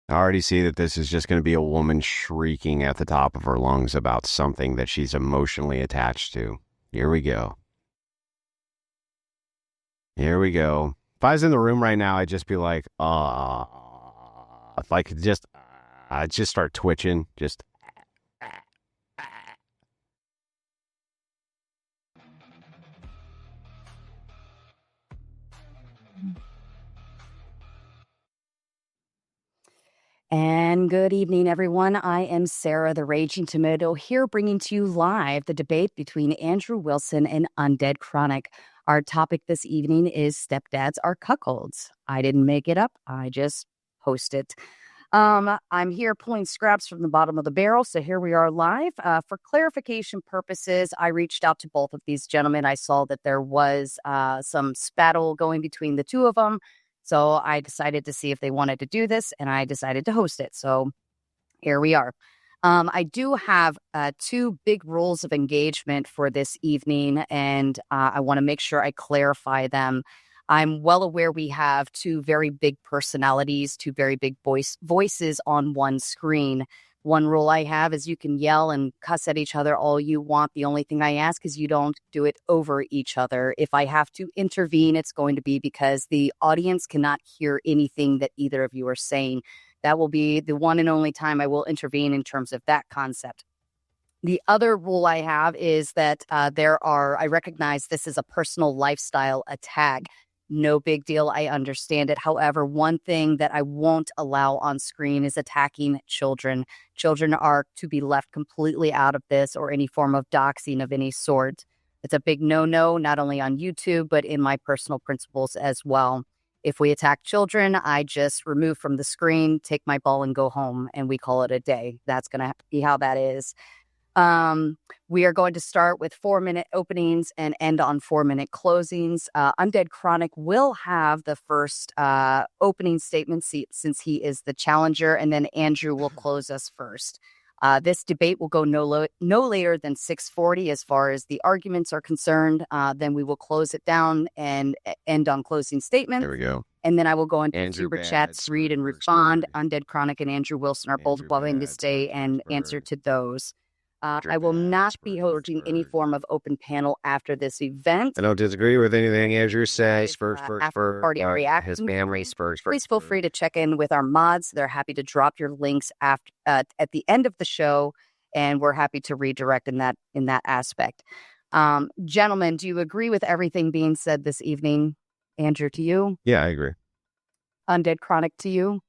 I already see that this is just going to be a woman shrieking at the top of her lungs about something that she's emotionally attached to. Here we go. Here we go. If I was in the room right now, I'd just be like, if I could just, I'd just start twitching. Just. And good evening, everyone. I am Sarah, the Raging Tomato, here bringing to you live the debate between Andrew Wilson and Undead Chronic. Our topic this evening is Stepdads Are Cuckolds. I didn't make it up. I just host it. I'm here pulling scraps from the bottom of the barrel, so here we are live. For clarification purposes, I reached out to both of these gentlemen. I saw that there was some spattle going between the two of them. So I decided to see if they wanted to do this, and I decided to host it. So here we are. I do have two big rules of engagement for this evening, and I want to make sure I clarify them. I'm well aware we have two very big personalities, two very big voices on one screen. One rule I have is you can yell and cuss at each other all you want. The only thing I ask is you don't do it over each other. If I have to intervene, it's going to be because the audience cannot hear anything that either of you are saying. That will be the one and only time I will intervene in terms of that concept. The other rule I have is that I recognize this is a personal lifestyle attack. No big deal. I understand it. However, one thing that I won't allow on screen is attacking children. Children are to be left completely out of this or any form of doxing of any sort. It's a big no-no, not only on YouTube, but in my personal principles as well. If we attack children, I just remove from the screen, take my ball and go home, and we call it a day. That's going to be how that is. We are going to start with 4-minute openings and end on 4-minute closings. Undead Chronic will have the first opening statement since he is the challenger, and then Andrew will close us first. This debate will go no later than 6:40 as far as the arguments are concerned. Then we will close it down and end on closing statements. There we go. And then I will go into Andrew super Bad, chats, read and Spurs, respond. Spurs. Undead Chronic and Andrew Wilson are both Andrew willing to Bad, stay Spurs, and Spurs. answer to those. Andrew I will Bad, not be Spurs, hosting any Spurs. form of open panel after this event. I don't disagree with anything Andrew says. Spurs, After party his reaction. family, Spurs. Please feel free to check in with our mods. They're happy to drop your links after at the end of the show, and we're happy to redirect in that aspect. Gentlemen, do you agree with everything being said this evening? Andrew, to you? Yeah, I agree. Undead Chronic, to you?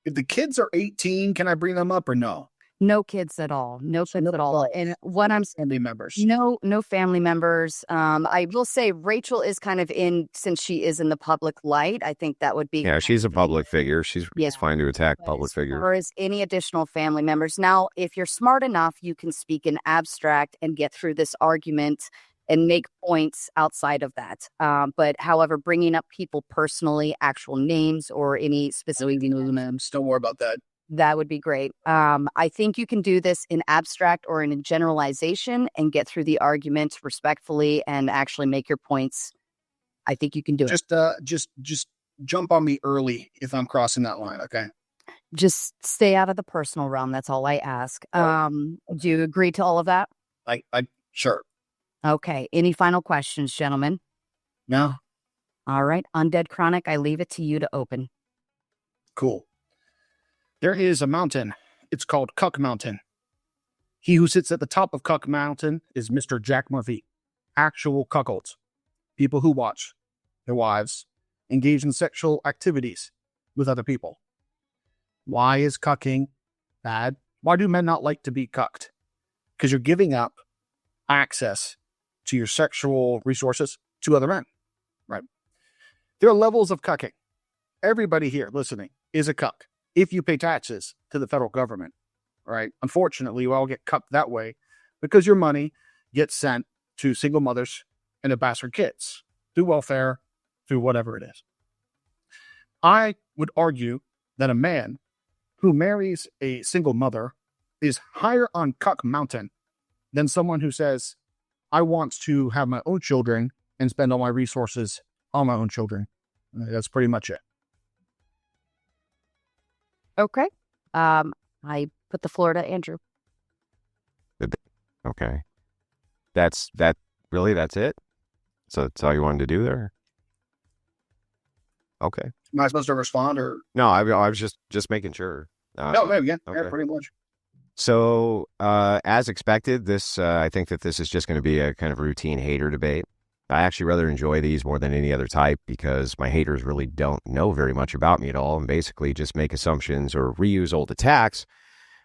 If the kids are 18, can I bring them up or no? No kids at all. No kids at all. And what I'm Family members. No family members. I will say Rachel is kind of since she is in the public light. I think that would be. Yeah, she's a public figure. It's fine to attack public figures. Or as any additional family members. Now, if you're smart enough, you can speak in abstract and get through this argument and make points outside of that. But however, bringing up people personally, actual names or any specific names, don't worry about that. That would be great. I think you can do this in abstract or in a generalization and get through the argument respectfully and actually make your points. I think you can do it. Just jump on me early if I'm crossing that line, okay? Just stay out of the personal realm. That's all I ask. Do you agree to all of that? I sure. Okay. Any final questions, gentlemen? No. All right. Undead Chronic, I leave it to you to open. Cool. There is a mountain. It's called Cuck Mountain. He who sits at the top of Cuck Mountain is Mr. Jack Murphy. Actual cuckolds. People who watch their wives engage in sexual activities with other people. Why is cucking bad? Why do men not like to be cucked? Because you're giving up access to your sexual resources to other men, right? There are levels of cucking. Everybody here listening is a cuck. If you pay taxes to the federal government, right? Unfortunately, you all get cucked that way because your money gets sent to single mothers and their bastard kids through welfare, through whatever it is. I would argue that a man who marries a single mother is higher on Cuck Mountain than someone who says, I want to have my own children and spend all my resources on my own children. That's pretty much it. Okay. I put the floor to Andrew. Okay. That's it? So that's all you wanted to do there? Okay. Am I supposed to respond or? No, I was just making sure. No, maybe, yeah, okay. yeah, pretty much. So, as expected, I think that this is just going to be a kind of routine hater debate. I actually rather enjoy these more than any other type because my haters really don't know very much about me at all and basically just make assumptions or reuse old attacks,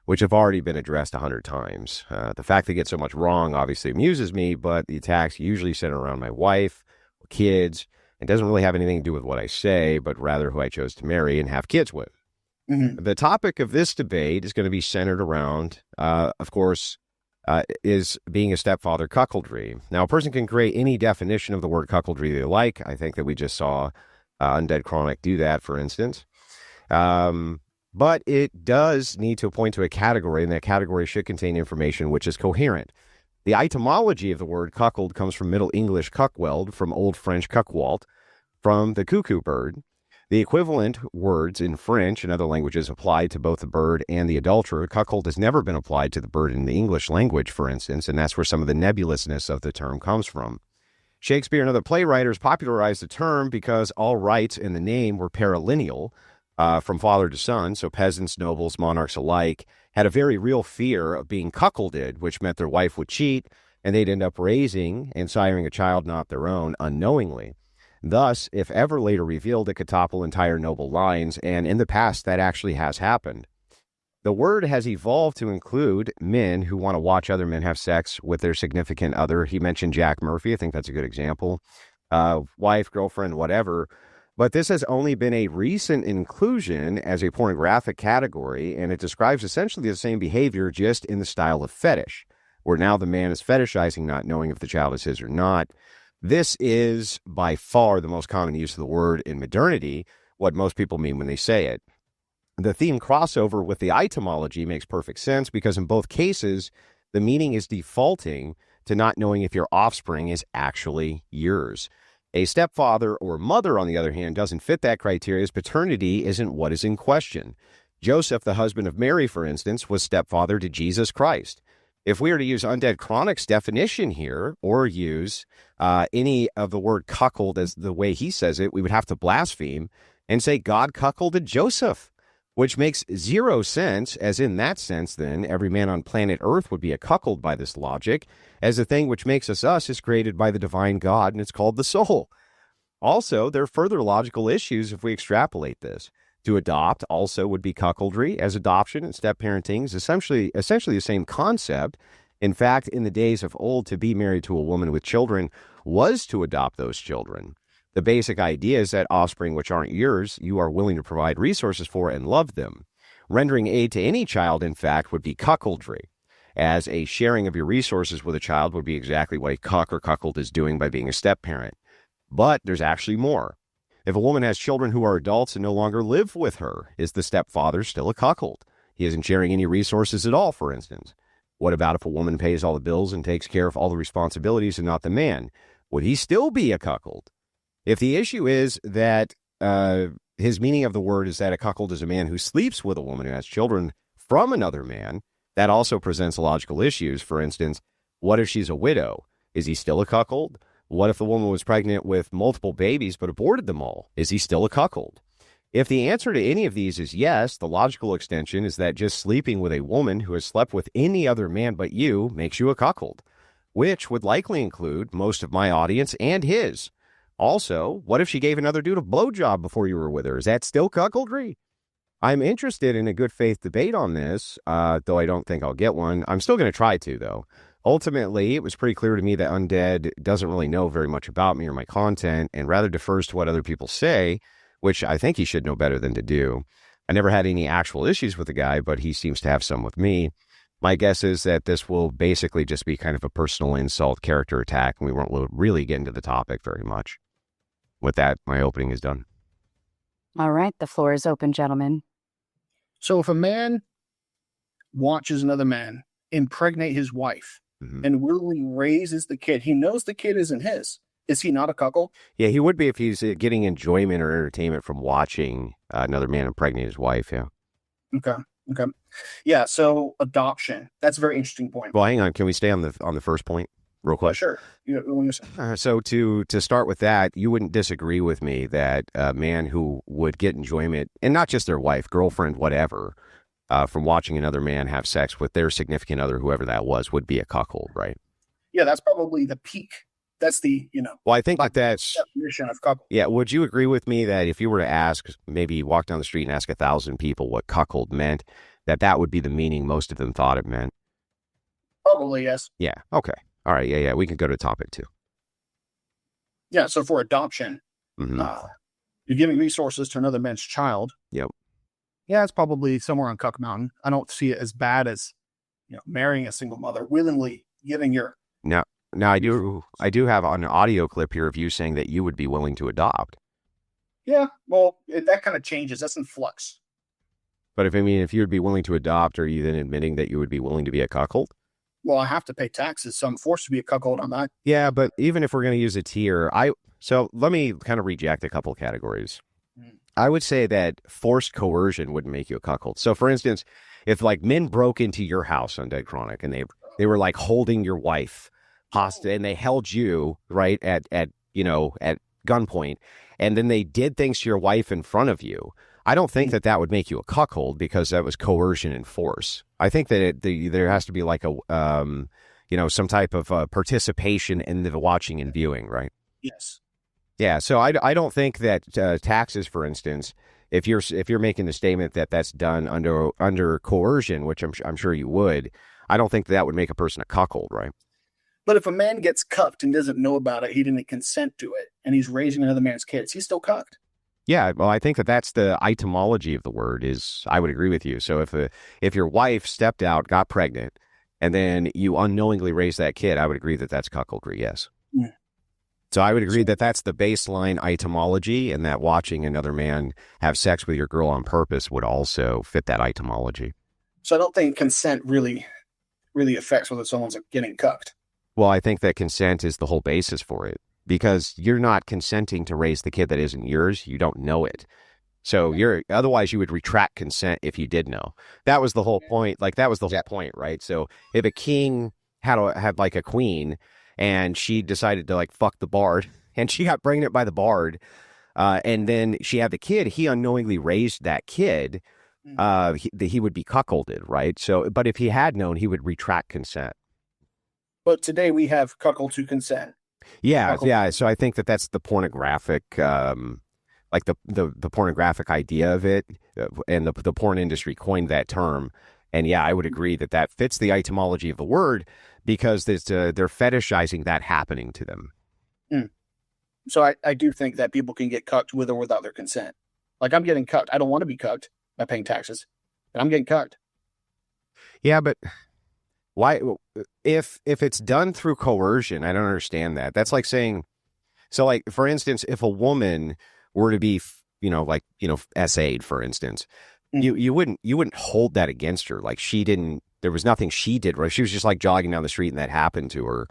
which have already been addressed 100 times. The fact they get so much wrong obviously amuses me, but the attacks usually center around my wife or kids. It doesn't really have anything to do with what I say, but rather who I chose to marry and have kids with. Mm-hmm. The topic of this debate is going to be centered around, of course, is being a stepfather cuckoldry. Now, a person can create any definition of the word cuckoldry they like. I think that we just saw Undead Chronic do that, for instance. But it does need to point to a category, and that category should contain information which is coherent. The etymology of the word cuckold comes from Middle English cuckweld, from Old French cuckwalt, from the cuckoo bird. The equivalent words in French and other languages apply to both the bird and the adulterer. Cuckold has never been applied to the bird in the English language, for instance, and that's where some of the nebulousness of the term comes from. Shakespeare and other playwriters popularized the term because all rights in the name were paralineal, from father to son, so peasants, nobles, monarchs alike had a very real fear of being cuckolded, which meant their wife would cheat, and they'd end up raising and siring a child not their own unknowingly. Thus, if ever later revealed, it could topple entire noble lines, and in the past that actually has happened. The word has evolved to include men who want to watch other men have sex with their significant other. He mentioned Jack Murphy. I think that's a good example. Wife, girlfriend, whatever. But this has only been a recent inclusion as a pornographic category, and it describes essentially the same behavior, just in the style of fetish, where now the man is fetishizing not knowing if the child is his or not. This is by far the most common use of the word in modernity, what most people mean when they say it. The theme crossover with the etymology makes perfect sense because in both cases, the meaning is defaulting to not knowing if your offspring is actually yours. A stepfather or mother, on the other hand, doesn't fit that criteria, as paternity isn't what is in question. Joseph, the husband of Mary, for instance, was stepfather to Jesus Christ. If we were to use Undead Chronic's definition here, or use any of the word cuckold as the way he says it, we would have to blaspheme and say God cuckolded Joseph, which makes zero sense, as in that sense, then, every man on planet Earth would be a cuckold by this logic, as the thing which makes us is created by the divine God, and it's called the soul. Also, there are further logical issues if we extrapolate this. To adopt also would be cuckoldry, as adoption and step-parenting is essentially the same concept. In fact, in the days of old, to be married to a woman with children was to adopt those children. The basic idea is that offspring which aren't yours, you are willing to provide resources for and love them. Rendering aid to any child, in fact, would be cuckoldry, as a sharing of your resources with a child would be exactly what a cuck or cuckold is doing by being a step-parent. But there's actually more. If a woman has children who are adults and no longer live with her, is the stepfather still a cuckold? He isn't sharing any resources at all, for instance. What about if a woman pays all the bills and takes care of all the responsibilities and not the man? Would he still be a cuckold? If the issue is that his meaning of the word is that a cuckold is a man who sleeps with a woman who has children from another man, that also presents logical issues. For instance, what if she's a widow? Is he still a cuckold? What if the woman was pregnant with multiple babies but aborted them all? Is he still a cuckold? If the answer to any of these is yes, the logical extension is that just sleeping with a woman who has slept with any other man but you makes you a cuckold, which would likely include most of my audience and his. Also, what if she gave another dude a blowjob before you were with her? Is that still cuckoldry? I'm interested in a good faith debate on this, though I don't think I'll get one. I'm still going to try to, though. Ultimately, it was pretty clear to me that Undead doesn't really know very much about me or my content and rather defers to what other people say, which I think he should know better than to do. I never had any actual issues with the guy, but he seems to have some with me. My guess is that this will basically just be kind of a personal insult character attack, and we won't really get into the topic very much. With that, my opening is done. All right, the floor is open, gentlemen. So if a man watches another man impregnate his wife and willingly raises the kid, he knows the kid isn't his. Is he not a cuckold? Yeah, he would be if he's getting enjoyment or entertainment from watching another man impregnate his wife, yeah. Okay. Okay. Yeah. So adoption. That's a very interesting point. Well, hang on. Can we stay on the first point real quick? Sure. So to start with that, you wouldn't disagree with me that a man who would get enjoyment, and not just their wife, girlfriend, whatever, from watching another man have sex with their significant other, whoever that was, would be a cuckold, right? Yeah, that's probably the peak. That's the, Well, I think that's definition of cuckold. Yeah. Would you agree with me that if you were to ask, maybe walk down the street and ask 1,000 people what cuckold meant, that would be the meaning most of them thought it meant? Probably, yes. Yeah. Okay. All right. Yeah. We can go to topic 2. Yeah. So for adoption, Mm-hmm. you're giving resources to another man's child. Yep. Yeah, it's probably somewhere on Cuck Mountain. I don't see it as bad as, marrying a single mother, willingly giving your. Now I do have an audio clip here of you saying that you would be willing to adopt. Yeah, well, that kind of changes. That's in flux. But if you would be willing to adopt, are you then admitting that you would be willing to be a cuckold? Well, I have to pay taxes, so I'm forced to be a cuckold on that. Yeah, but even if we're going to use a tier, so let me kind of reject a couple categories. I would say that forced coercion wouldn't make you a cuckold. So, for instance, if like men broke into your house on Dead Chronic and they were like holding your wife hostage and they held you right at gunpoint, and then they did things to your wife in front of you, I don't think that would make you a cuckold because that was coercion and force. I think that there has to be like a some type of participation in the watching and viewing, right? Yes. Yeah, so I don't think that taxes, for instance, if you're making the statement that that's done under coercion, which I'm sure you would, I don't think that would make a person a cuckold, right? But if a man gets cucked and doesn't know about it, he didn't consent to it, and he's raising another man's kids, he's still cucked. Yeah, well, I think that's the etymology of the word. I would agree with you. So if your wife stepped out, got pregnant, and then you unknowingly raised that kid, I would agree that that's cuckoldry. Yes. Yeah. So I would agree that that's the baseline etymology, and that watching another man have sex with your girl on purpose would also fit that etymology. So I don't think consent really affects whether someone's getting cucked. Well, I think that consent is the whole basis for it, because you're not consenting to raise the kid that isn't yours. You don't know it. So otherwise you would retract consent if you did know. That was the whole point. Like that was the whole point, right? So if a king had like a queen and she decided to like fuck the bard and she got pregnant by the bard, and then she had the kid, he unknowingly raised that kid, he would be cuckolded, right? So, but if he had known, he would retract consent. But today we have cuckolds who consent. Yeah. So I think that's the pornographic, like the pornographic idea of it, and the porn industry coined that term. And yeah, I would agree that fits the etymology of the word because they're fetishizing that happening to them. So I do think that people can get cucked with or without their consent. Like I'm getting cucked. I don't want to be cucked by paying taxes, but I'm getting cucked. Yeah, but why? If it's done through coercion, I don't understand that. That's like saying, so like for instance, if a woman were to be, SA'd, for instance, you wouldn't hold that against her. Like there was nothing she did, right? She was just like jogging down the street and that happened to her.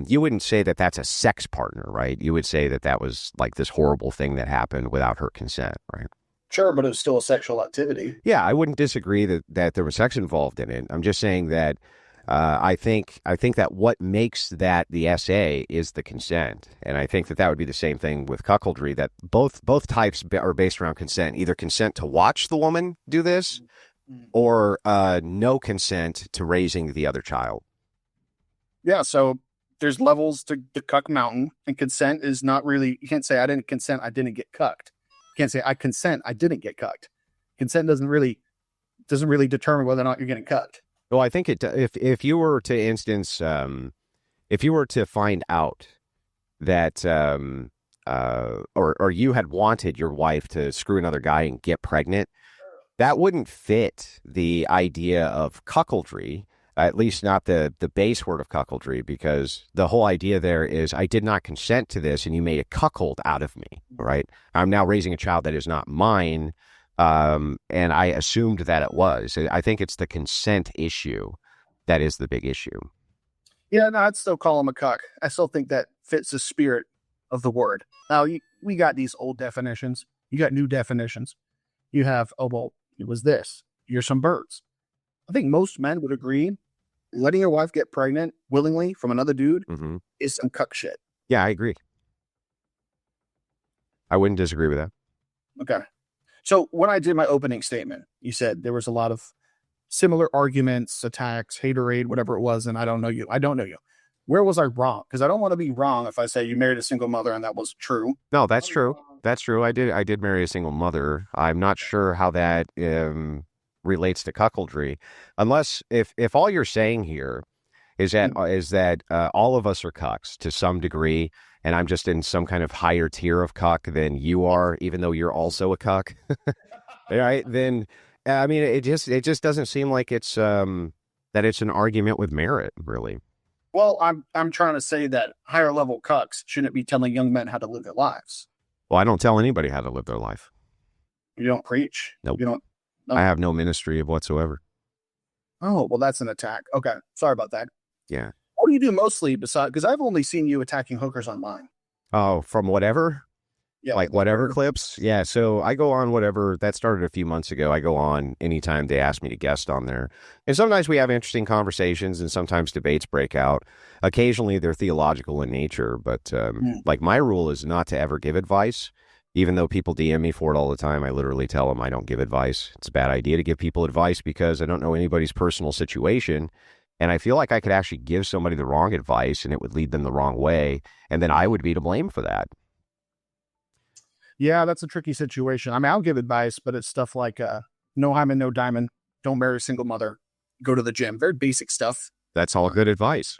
You wouldn't say that that's a sex partner, right? You would say that was like this horrible thing that happened without her consent, right? Sure, but it was still a sexual activity. Yeah, I wouldn't disagree that there was sex involved in it. I'm just saying that I think that what makes that the SA is the consent, and I think that would be the same thing with cuckoldry. That both types are based around consent, either consent to watch the woman do this, or no consent to raising the other child. Yeah, so there's levels to the cuck mountain, and consent is not really. You can't say I didn't consent, I didn't get cucked. You can't say I consent, I didn't get cucked. Consent doesn't really determine whether or not you're getting cucked. Well, I think if you were to instance, if you were to find out that, or you had wanted your wife to screw another guy and get pregnant, that wouldn't fit the idea of cuckoldry, at least not the base word of cuckoldry, because the whole idea there is I did not consent to this and you made a cuckold out of me, right? I'm now raising a child that is not mine. And I assumed that it was. I think it's the consent issue that is the big issue. Yeah, no, I'd still call him a cuck. I still think that fits the spirit of the word. Now, we got these old definitions. You got new definitions. You have, It was this. Here's some birds. I think most men would agree letting your wife get pregnant willingly from another dude is some cuck shit. Yeah, I agree. I wouldn't disagree with that. Okay. So when I did my opening statement, you said there was a lot of similar arguments, attacks, haterade, whatever it was, and I don't know you. I don't know you. Where was I wrong? Because I don't want to be wrong if I say you married a single mother and that was true. No, that's true. That's true. I did marry a single mother. I'm not sure how that relates to cuckoldry, unless if all you're saying here is that all of us are cucks to some degree, and I'm just in some kind of higher tier of cuck than you are, even though you're also a cuck. Right? Then I mean, it just doesn't seem like it's that it's an argument with merit, really. Well, I'm trying to say that higher level cucks shouldn't be telling young men how to live their lives. Well, I don't tell anybody how to live their life. You don't preach? Nope. You don't? No. I have no ministry of whatsoever. Oh, well, that's an attack. Okay. Sorry about that. Yeah. What do you do mostly besides, because I've only seen you attacking hookers online. Oh, from whatever? Yeah. Like whatever clips? Yeah. So I go on whatever. That started a few months ago. I go on anytime they ask me to guest on there. And sometimes we have interesting conversations and sometimes debates break out. Occasionally they're theological in nature. But like my rule is not to ever give advice. Even though people DM me for it all the time, I literally tell them I don't give advice. It's a bad idea to give people advice because I don't know anybody's personal situation. And I feel like I could actually give somebody the wrong advice and it would lead them the wrong way. And then I would be to blame for that. Yeah, that's a tricky situation. I mean, I'll give advice, but it's stuff like no hymen, no diamond, don't marry a single mother, go to the gym. Very basic stuff. That's all good advice.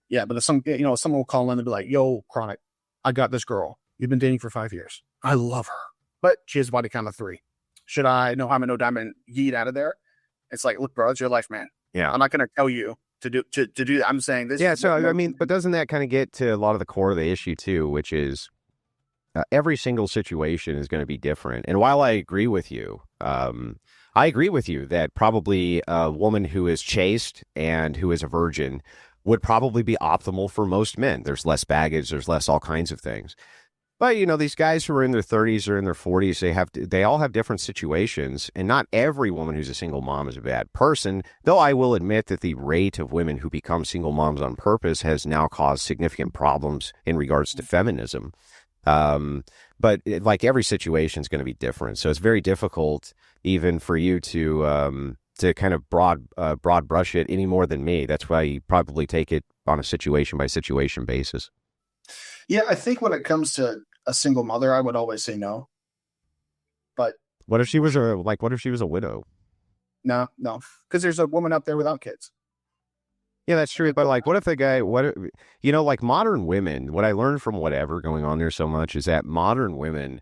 Yeah, but if someone will call in and be like, yo, Chronic, I got this girl. You've been dating for 5 years. I love her, but she has body count of 3. Should I, no hymen, no diamond, yeet out of there? It's like, look, bro, it's your life, man. Yeah. I'm not going to tell you to do that. I'm saying this. Yeah, so I mean, but doesn't that kind of get to a lot of the core of the issue too, which is every single situation is going to be different. And while I agree with you that probably a woman who is chaste and who is a virgin would probably be optimal for most men. There's less baggage, there's less all kinds of things. But, these guys who are in their 30s or in their 40s, they all have different situations. And not every woman who's a single mom is a bad person, though I will admit that the rate of women who become single moms on purpose has now caused significant problems in regards to feminism. But like every situation is going to be different. So it's very difficult even for you to kind of broad brush it any more than me. That's why you probably take it on a situation by situation basis. Yeah, I think when it comes to a single mother, I would always say no. But what if she was a widow? No, because there's a woman out there without kids. Yeah, that's true. But like, what if the guy, like modern women, what I learned from whatever going on there so much is that modern women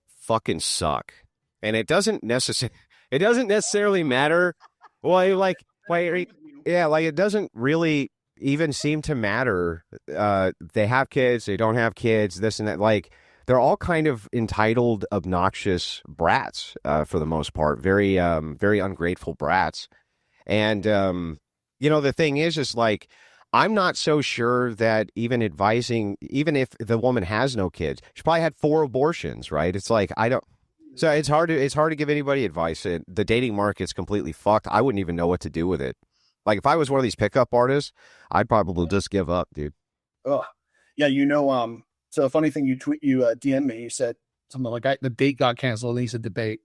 fucking suck. And it doesn't necessarily matter. Well, it doesn't really even seem to matter. They have kids, they don't have kids, this and that. Like, they're all kind of entitled, obnoxious brats for the most part. Very, very ungrateful brats. And, the thing is like, I'm not so sure that even if the woman has no kids, she probably had 4 abortions, right? It's like, so it's hard to give anybody advice. The dating market's completely fucked. I wouldn't even know what to do with it. Like, if I was one of these pickup artists, I'd probably just give up, dude. Oh, yeah. So a funny thing, you DM me, you said something like, the date got canceled. And he said debate.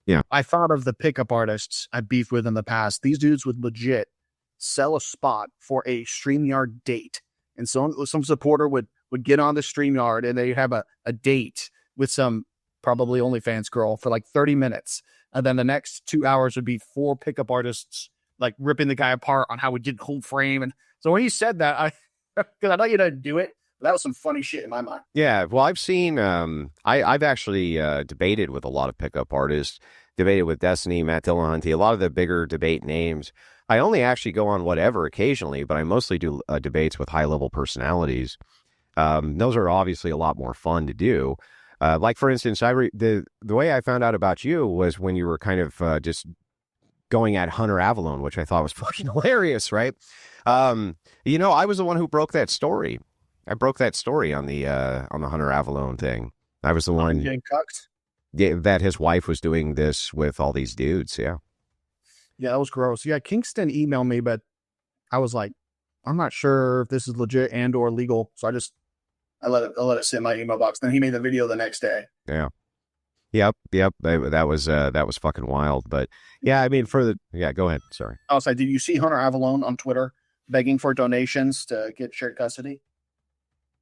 Yeah. I thought of the pickup artists I beefed with in the past. These dudes would legit sell a spot for a StreamYard date. And some supporter would get on the StreamYard and they have a date with some probably OnlyFans girl for like 30 minutes. And then the next 2 hours would be 4 pickup artists like ripping the guy apart on how we did cold frame. And so when he said that, because I know you didn't do it, but that was some funny shit in my mind. Yeah, well, I've seen, I've actually debated with a lot of pickup artists, debated with Destiny, Matt Dillahunty, a lot of the bigger debate names. I only actually go on whatever occasionally, but I mostly do debates with high-level personalities. Those are obviously a lot more fun to do. Like, for instance, the way I found out about you was when you were kind of just going at Hunter Avallone, which I thought was fucking hilarious, right? I was the one who broke that story. I broke that story on the Hunter Avallone thing. I was the one getting cucked. that his wife was doing this with all these dudes. Yeah. Yeah, that was gross. Yeah, Kingston emailed me, but I was like, I'm not sure if this is legit and or legal. So I let it sit in my email box. Then he made the video the next day. Yeah. Yep. That was fucking wild. But yeah, I mean, go ahead. Sorry. I was like, did you see Hunter Avalone on Twitter begging for donations to get shared custody?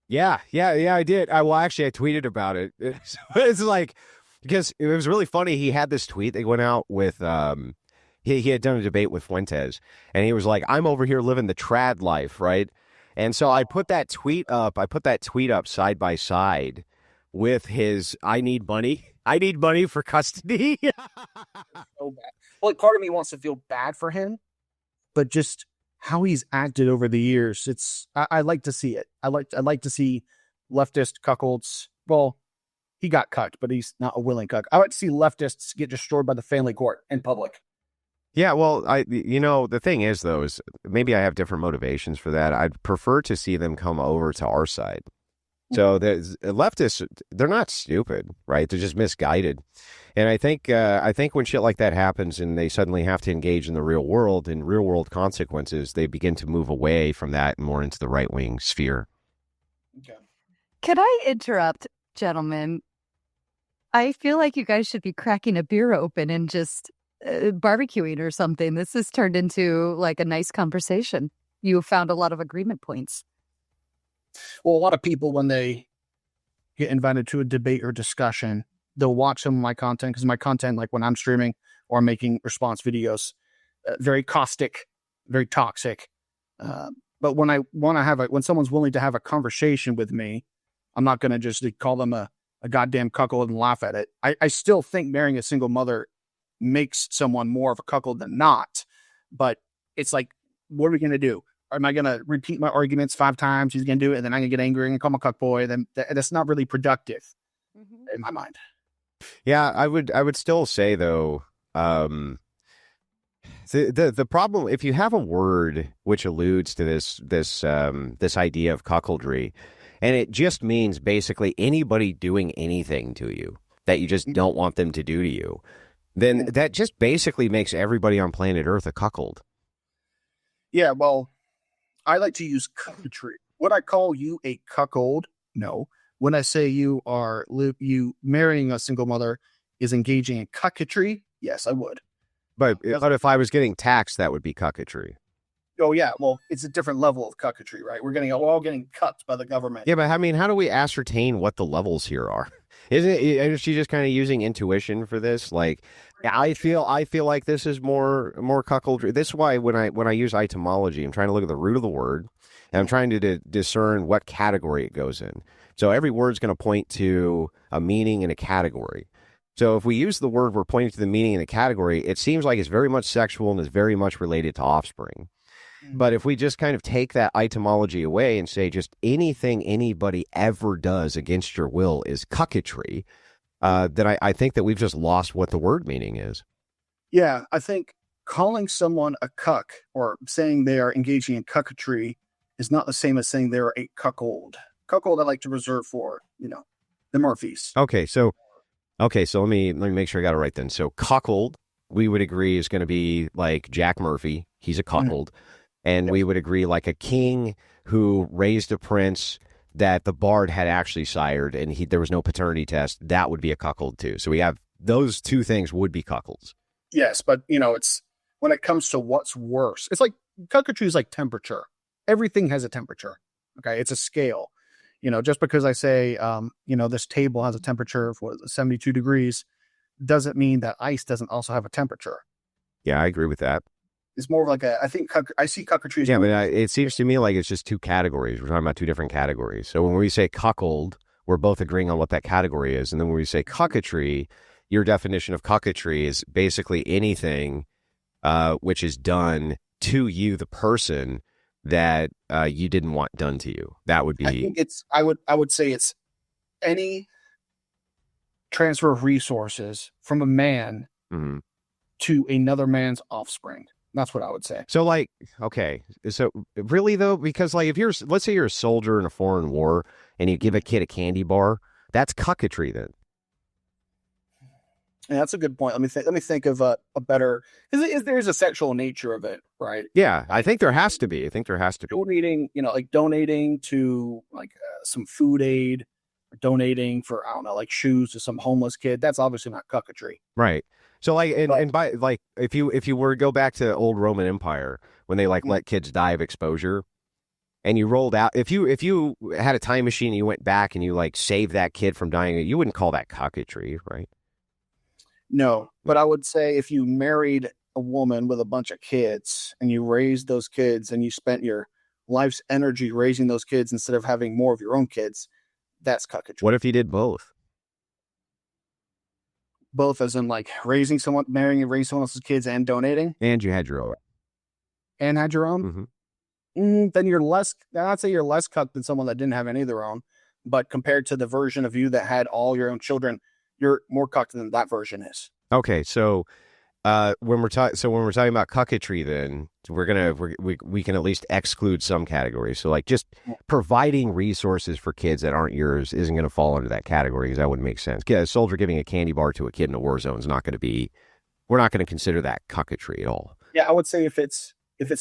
Yeah, I did. I tweeted about it. It's like, because it was really funny. He had this tweet. They went out with, he had done a debate with Fuentes, and he was like, I'm over here living the trad life, right? And so I put that tweet up. Side by side with his, I need money for custody. So bad. Well, like, part of me wants to feel bad for him, but just how he's acted over the years, I like to see it. I like to see leftist cuckolds. Well, he got cucked, but he's not a willing cuck. I like to see leftists get destroyed by the family court in public. Yeah, well, the thing is, though, is maybe I have different motivations for that. I'd prefer to see them come over to our side. So the leftists, they're not stupid, right? They're just misguided. And I think when shit like that happens and they suddenly have to engage in the real world and real world consequences, they begin to move away from that and more into the right wing sphere. Okay. Could I interrupt, gentlemen? I feel like you guys should be cracking a beer open and just barbecuing or something. This has turned into like a nice conversation. You found a lot of agreement points. Well, a lot of people, when they get invited to a debate or discussion, they'll watch some of my content, because my content, like when I'm streaming or making response videos, very caustic, very toxic. But when I want to when someone's willing to have a conversation with me, I'm not going to just call them a goddamn cuckold and laugh at it. I still think marrying a single mother makes someone more of a cuckold than not. But it's like, what are we going to do? Am I going to repeat my arguments 5 times? He's going to do it, and then I'm going to get angry and call him a cuck boy. Then that's not really productive in my mind. Yeah, I would still say, though, the problem, if you have a word which alludes to this idea of cuckoldry, and it just means basically anybody doing anything to you that you just don't want them to do to you, then that just basically makes everybody on planet Earth a cuckold. Yeah, well, I like to use cucketry. Would I call you a cuckold? No. When I say you marrying a single mother is engaging in cucketry, yes, I would. But if I was getting taxed, that would be cucketry. Oh, yeah. Well, it's a different level of cucketry, right? We're all getting cut by the government. Yeah, but I mean, how do we ascertain what the levels here are? Is she just kind of using intuition for this? Like, yeah, I feel like this is more cuckoldry. This is why when I use etymology, I'm trying to look at the root of the word, and I'm trying to discern what category it goes in. So every word's going to point to a meaning in a category. So if we use the word, we're pointing to the meaning in a category, it seems like it's very much sexual and is very much related to offspring. But if we just kind of take that etymology away and say just anything anybody ever does against your will is cucketry, then I think that we've just lost what the word meaning is. Yeah, I think calling someone a cuck or saying they are engaging in cucketry is not the same as saying they're a cuckold. Cuckold I like to reserve for, the Murphys. Okay, so let me make sure I got it right then. So cuckold, we would agree, is going to be like Jack Murphy. He's a cuckold. Mm-hmm. And we would agree like a king who raised a prince that the bard had actually sired and there was no paternity test, that would be a cuckold too. So we have those two things would be cuckolds. Yes, but it's when it comes to what's worse, it's like cucketry is like temperature. Everything has a temperature. Okay, it's a scale. Just because I say this table has a temperature of 72 degrees doesn't mean that ice doesn't also have a temperature. Yeah, I agree with that. It's more like I see cucketry as... Yeah, but it seems to me like it's just two categories. We're talking about two different categories. So when we say cuckold, we're both agreeing on what that category is. And then when we say cucketry, your definition of cucketry is basically anything which is done to you, the person, that you didn't want done to you. That would be... I think I would say it's any transfer of resources from a man to another man's offspring. That's what I would say. So okay. So really though, because if let's say you're a soldier in a foreign war and you give a kid a candy bar, that's cucketry then. Yeah, that's a good point. Let me think of a better, because there's a sexual nature of it, right? Yeah, I think there has to be. I think there has to be. Donating, like donating to like some food aid, or donating for, I don't know, like shoes to some homeless kid. That's obviously not cucketry. Right. So like, But and by like, if you were to go back to old Roman Empire when they like let kids die of exposure, and you rolled out, if you had a time machine and you went back and you like saved that kid from dying, you wouldn't call that cocketry, right? no, but I would say if you married a woman with a bunch of kids and you raised those kids and you spent your life's energy raising those kids instead of having more of your own kids, that's cucketry. What if you did both? Both as in like marrying and raising someone else's kids and donating And you had your own. and had your own? Then I'd say you're less cucked than someone that didn't have any of their own. But compared to the version of you that had all your own children, you're more cucked than that version is. Okay, so when we're talking about cucketry, then we can at least exclude some categories. So like just providing resources for kids that aren't yours isn't going to fall under that category, because that wouldn't make sense. Yeah, a soldier giving a candy bar to a kid in a war zone is not going to be. We're not going to consider that cucketry at all. Yeah, I would say if it's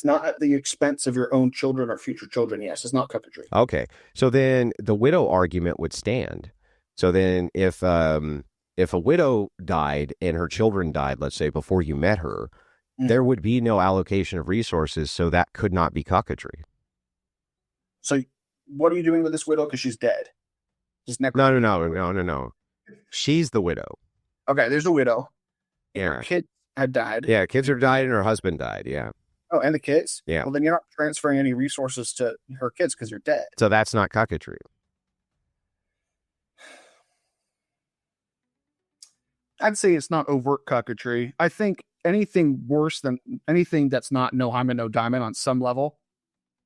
not at the expense of your own children or future children, yes, it's not cucketry. Okay, so then the widow argument would stand. So then if a widow died and her children died, let's say before you met her, there would be no allocation of resources, so that could not be cucketry. So what are you doing with this widow because she's dead? No. She's the widow. Okay, there's a widow. Yeah. Her kid had died. Yeah, kids are died and her husband died, yeah. Oh, and the kids? Yeah. Well, then you're not transferring any resources to her kids because you're dead. So that's not cucketry. I'd say it's not overt cucketry. I think anything that's not no hyme and no diamond on some level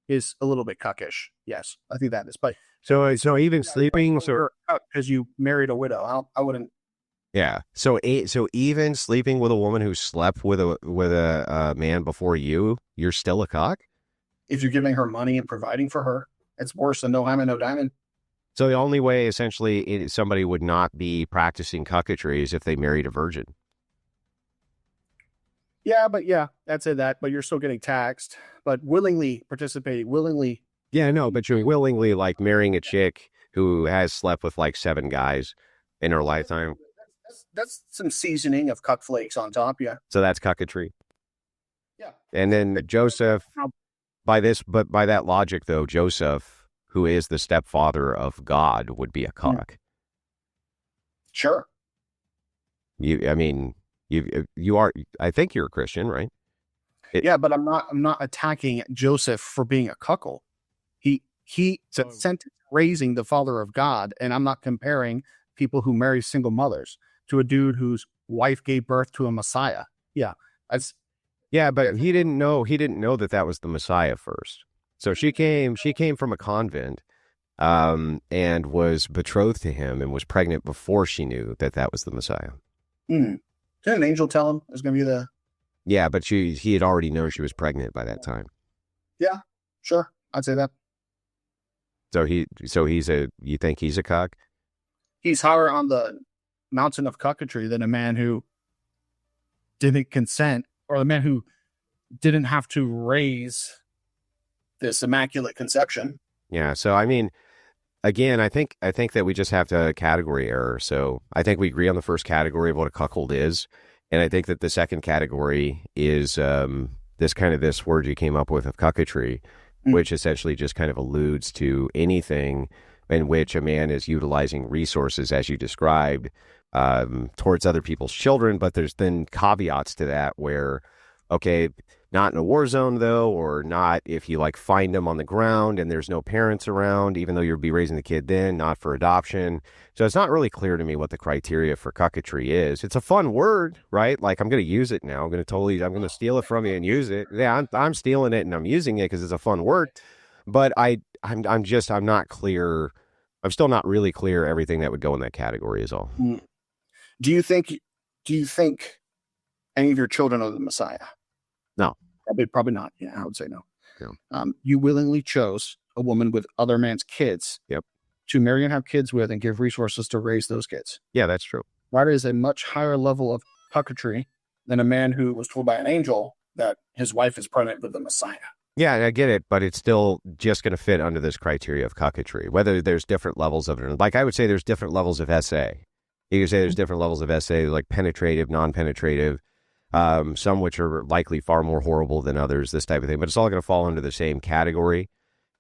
is a little bit cuckish. Yes, I think that is. But so even sleeping, because you married a widow, I wouldn't. Yeah. So even sleeping with a woman who slept with a man before you're still a cock. If you're giving her money and providing for her, it's worse than no hyme and no diamond. So the only way, essentially, somebody would not be practicing cucketry is if they married a virgin. Yeah, that's it. But you're still getting taxed. But willingly participating, willingly. Yeah, no, but you're willingly like marrying a chick who has slept with like 7 guys in her lifetime. That's some seasoning of cuck flakes on top. Yeah. So that's cucketry. Yeah. And then Joseph, by that logic, though, Joseph, who is the stepfather of God, would be a cock. Sure. You are. I think you're a Christian, right? Yeah, but I'm not attacking Joseph for being a cuckold. He sent raising the father of God, and I'm not comparing people who marry single mothers to a dude whose wife gave birth to a Messiah. Yeah, but he didn't know that was the Messiah first. So she came from a convent, and was betrothed to him and was pregnant before she knew that was the Messiah. Didn't an angel tell him it was going to be the? Yeah, but he had already known she was pregnant by that time. Yeah, sure, I'd say that. So you think he's a cock? He's higher on the mountain of cucketry than a man who didn't consent, or the man who didn't have to raise this immaculate conception. Yeah. So, I mean, again, I think that we just have to category error. So I think we agree on the first category of what a cuckold is. And I think that the second category is this word you came up with of cucketry, which essentially just kind of alludes to anything in which a man is utilizing resources, as you described, towards other people's children. But there's then caveats to that where, okay, not in a war zone, though, or not if you like find them on the ground and there's no parents around, even though you'll be raising the kid then, not for adoption. So it's not really clear to me what the criteria for cucketry is. It's a fun word, right? Like, I'm going to use it now. I'm going to steal it from you and use it. Yeah, I'm stealing it and I'm using it because it's a fun word. But I'm not clear. I'm still not really clear everything that would go in that category is all. Do you think any of your children are the Messiah? No. Probably not. Yeah, I would say no. Yeah. You willingly chose a woman with other man's kids. Yep. To marry and have kids with and give resources to raise those kids. Yeah, that's true. That is a much higher level of cucketry than a man who was told by an angel that his wife is pregnant with the Messiah. Yeah, I get it, but it's still just going to fit under this criteria of cucketry. Whether there's different levels of it, like I would say, there's different levels of SA. You could say there's different levels of SA, like penetrative, non-penetrative, some which are likely far more horrible than others, this type of thing. But it's all going to fall under the same category.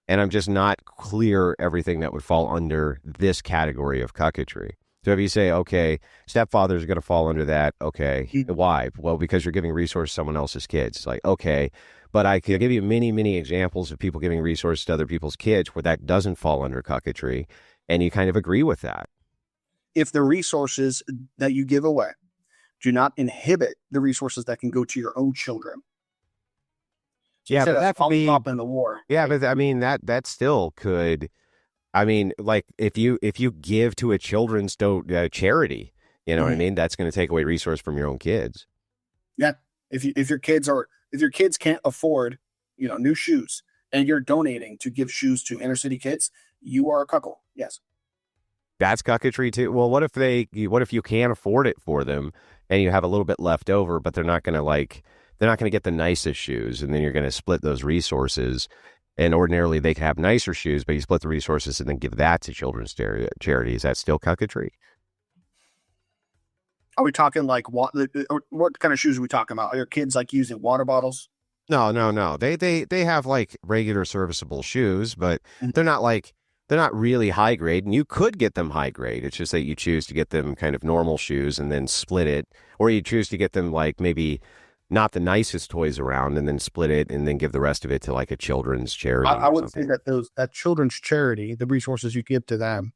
And I'm just not clear everything that would fall under this category of cucketry. So if you say, okay, stepfathers are going to fall under that, okay, why? Well, because you're giving resources to someone else's kids. It's like, okay, but I can give you many, many examples of people giving resources to other people's kids where that doesn't fall under cucketry, and you kind of agree with that. If the resources that you give away do not inhibit the resources that can go to your own children. So yeah, but that could be up in the war. Yeah, but I mean that still could. I mean, like if you give to a children's charity, you know what I mean? That's going to take away resource from your own kids. Yeah, if your kids can't afford, new shoes, and you're donating to give shoes to inner city kids, you are a cuckold. Yes, that's cucketry too. Well, what if you can't afford it for them, and you have a little bit left over, but they're not going to get the nicest shoes, and then you're going to split those resources. And ordinarily they could have nicer shoes, but you split the resources and then give that to children's charity. Is that still cucketry? Are we talking like what kind of shoes are we talking about? Are your kids like using water bottles? No. They have like regular serviceable shoes, but they're not really high grade. And you could get them high grade. It's just that you choose to get them kind of normal shoes and then split it, or you choose to get them like maybe not the nicest toys around and then split it and then give the rest of it to like a children's charity. I would say that that children's charity, the resources you give to them,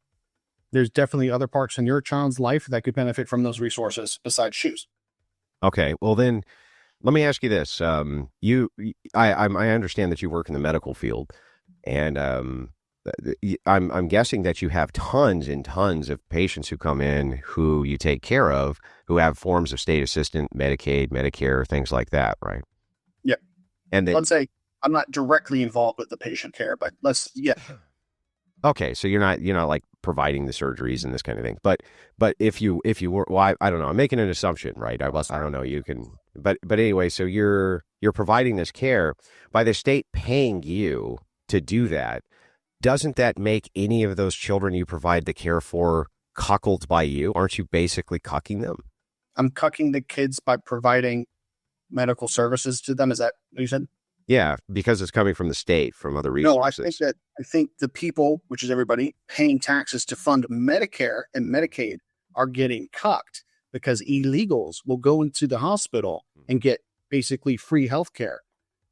there's definitely other parts in your child's life that could benefit from those resources besides shoes. Okay. Well, then let me ask you this. I understand that you work in the medical field, and I'm guessing that you have tons and tons of patients who come in who you take care of, who have forms of state assistance, Medicaid, Medicare, things like that, right? Yeah. And then, let's say I'm not directly involved with the patient care, but okay, so you're not like providing the surgeries and this kind of thing. But if you were, well, I don't know. I'm making an assumption, right? I don't know. You can, but anyway, so you're providing this care by the state paying you to do that. Doesn't that make any of those children you provide the care for cuckolded by you? Aren't you basically cucking them? I'm cucking the kids by providing medical services to them. Is that what you said? Yeah, because it's coming from the state, from other resources. No, I think the people, which is everybody, paying taxes to fund Medicare and Medicaid are getting cucked because illegals will go into the hospital and get basically free health care.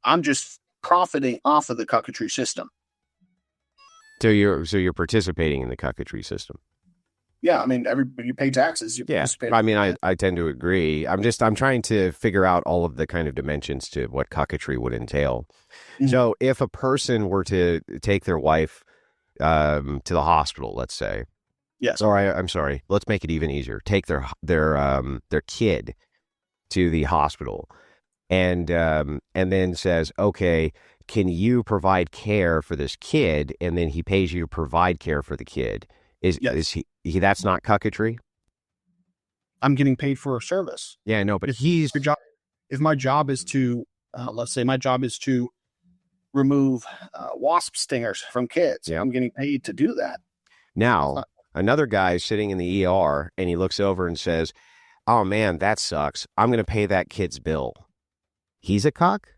I'm just profiting off of the cucketry system. So you're participating in the cucketry system. Yeah, I mean, you pay taxes. I mean, I tend to agree. I'm trying to figure out all of the kind of dimensions to what cucketry would entail. Mm-hmm. So if a person were to take their wife to the hospital, let's say. Yes. Or I'm sorry. Let's make it even easier. Take their kid to the hospital, and then says, okay, can you provide care for this kid? And then he pays you to provide care for the kid. Is he that's not cucketry? I'm getting paid for a service. Yeah, no, but if my job is to, let's say my job is to remove wasp stingers from kids, I'm getting paid to do that. Now, another guy sitting in the ER and he looks over and says, oh man, that sucks. I'm going to pay that kid's bill. He's a cuck?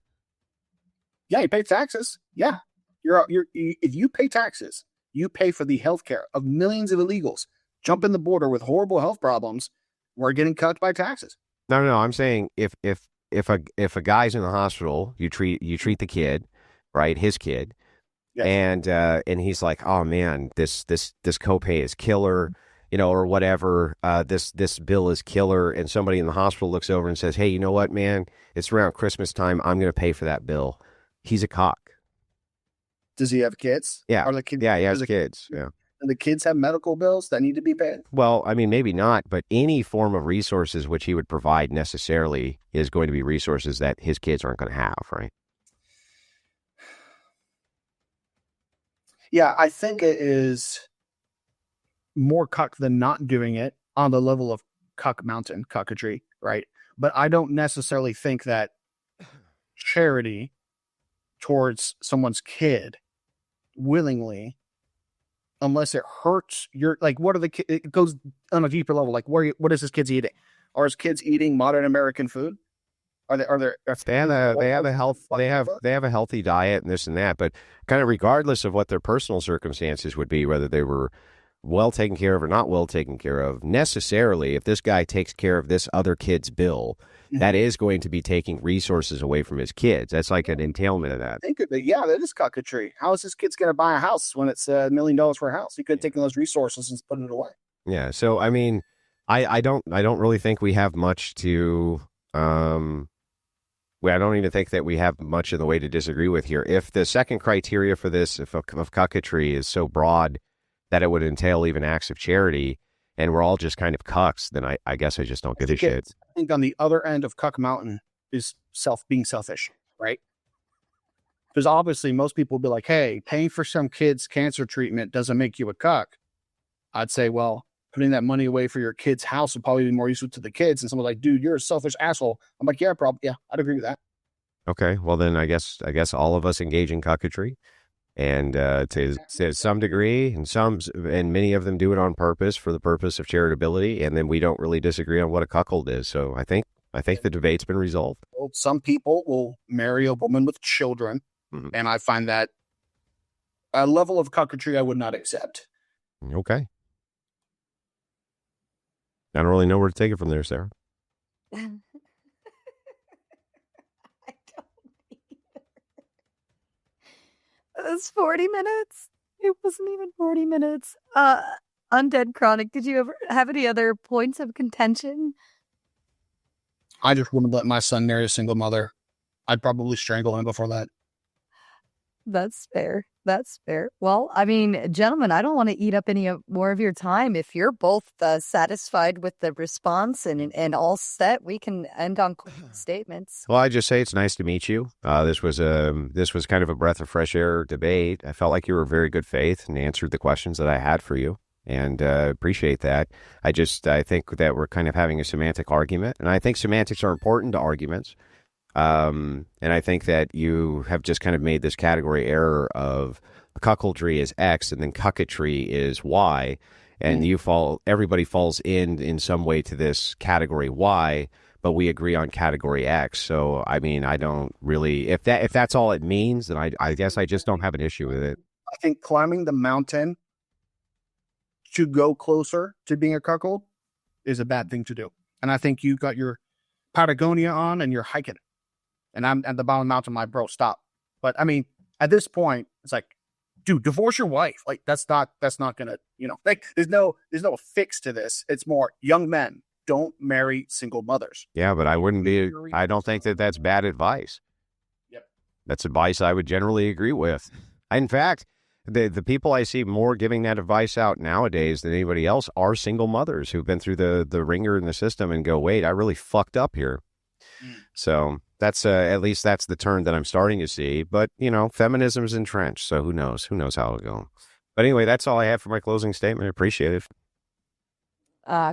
Yeah, you pay taxes. Yeah. If you pay taxes, you pay for the health care of millions of illegals jumping the border with horrible health problems. We're getting cut by taxes. No. I'm saying if a guy's in the hospital, you treat the kid, right? His kid, yes. And he's like, oh man, this copay is killer, or whatever. This bill is killer, and somebody in the hospital looks over and says, hey, you know what, man? It's around Christmas time. I'm going to pay for that bill. He's a cock. Does he have kids? Yeah. He has kids. Yeah. And the kids have medical bills that need to be paid? Well, I mean, maybe not, but any form of resources which he would provide necessarily is going to be resources that his kids aren't going to have, right? Yeah, I think it is more cuck than not doing it on the level of Cuck Mountain, cucketry, right? But I don't necessarily think that charity towards someone's kid willingly, unless it hurts your, like, what are the kids, it goes on a deeper level. Like, what is his kids eating? Are his kids eating modern American food? Are they They have a healthy diet and this and that, but kind of regardless of what their personal circumstances would be, whether they were well taken care of or not well taken care of, necessarily, if this guy takes care of this other kid's bill, that is going to be taking resources away from his kids. That's like an entailment of that. Yeah, that is cockatry. How is this kid's going to buy a house when it's $1 million for a house? He could have taken those resources and put it away. Yeah. So, I mean, I don't really think we have much to, I don't even think that we have much in the way to disagree with here. If the second criteria for this, of cucketry is so broad that it would entail even acts of charity, and we're all just kind of cucks, then I guess I just don't give a shit. I think on the other end of Cuck Mountain is being selfish, right? Because obviously most people will be like, hey, paying for some kid's cancer treatment doesn't make you a cuck. I'd say, well, putting that money away for your kid's house would probably be more useful to the kids. And someone's like, dude, you're a selfish asshole. I'm like, yeah, probably. Yeah, I'd agree with that. Okay, well then I guess all of us engage in cucketry, and to some degree, and many of them do it on purpose for the purpose of charitability, and then we don't really disagree on what a cuckold is. So I think the debate's been resolved. Well, some people will marry a woman with children, and I find that a level of cucketry I would not accept. Okay. I don't really know where to take it from there, Sarah. I don't either. It was 40 minutes. It wasn't even 40 minutes. Undead Chronic, did you ever have any other points of contention? I just wouldn't let my son marry a single mother. I'd probably strangle him before that. That's fair. That's fair. Well, I mean, gentlemen, I don't want to eat up any more of your time. If you're both satisfied with the response and all set, we can end on statements. Well, I just say it's nice to meet you. This was kind of a breath of fresh air debate. I felt like you were very good faith and answered the questions that I had for you, and appreciate that. I think that we're kind of having a semantic argument, and I think semantics are important to arguments. And I think that you have just kind of made this category error of cuckoldry is X and then cucketry is Y, and everybody falls in some way to this category Y, but we agree on category X. So, I mean, I don't really, if that's all it means, then I guess I just don't have an issue with it. I think climbing the mountain to go closer to being a cuckold is a bad thing to do. And I think you got your Patagonia on and you're hiking. And I'm at the bottom of the mountain, my bro, stop. But I mean, at this point, it's like, dude, divorce your wife. Like, that's not gonna, like, there's no fix to this. It's more young men, don't marry single mothers. Yeah, but I don't think that that's bad advice. Yep. That's advice I would generally agree with. In fact, the people I see more giving that advice out nowadays than anybody else are single mothers who've been through the ringer in the system and go, wait, I really fucked up here. So that's at least that's the turn that I'm starting to see. But, feminism's entrenched. So who knows how it'll go. But anyway, that's all I have for my closing statement. I appreciate it.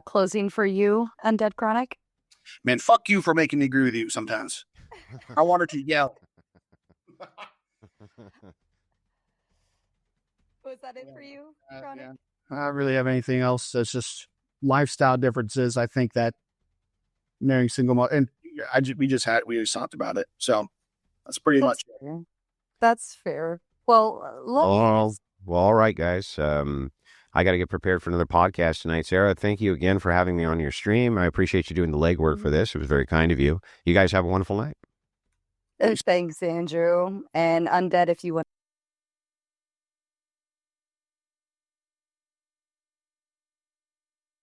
Closing for you, Undead Chronic? Man, fuck you for making me agree with you sometimes. I wanted to yell. Was that it for you, Chronic? Yeah. I don't really have anything else. It's just lifestyle differences. I think that marrying single mother, and we just talked about it. So that's pretty much fair. That's fair. Well, all right, guys. I got to get prepared for another podcast tonight. Sarah, thank you again for having me on your stream. I appreciate you doing the legwork for this. It was very kind of you. You guys have a wonderful night. Thanks, Andrew. And Undead, if you want.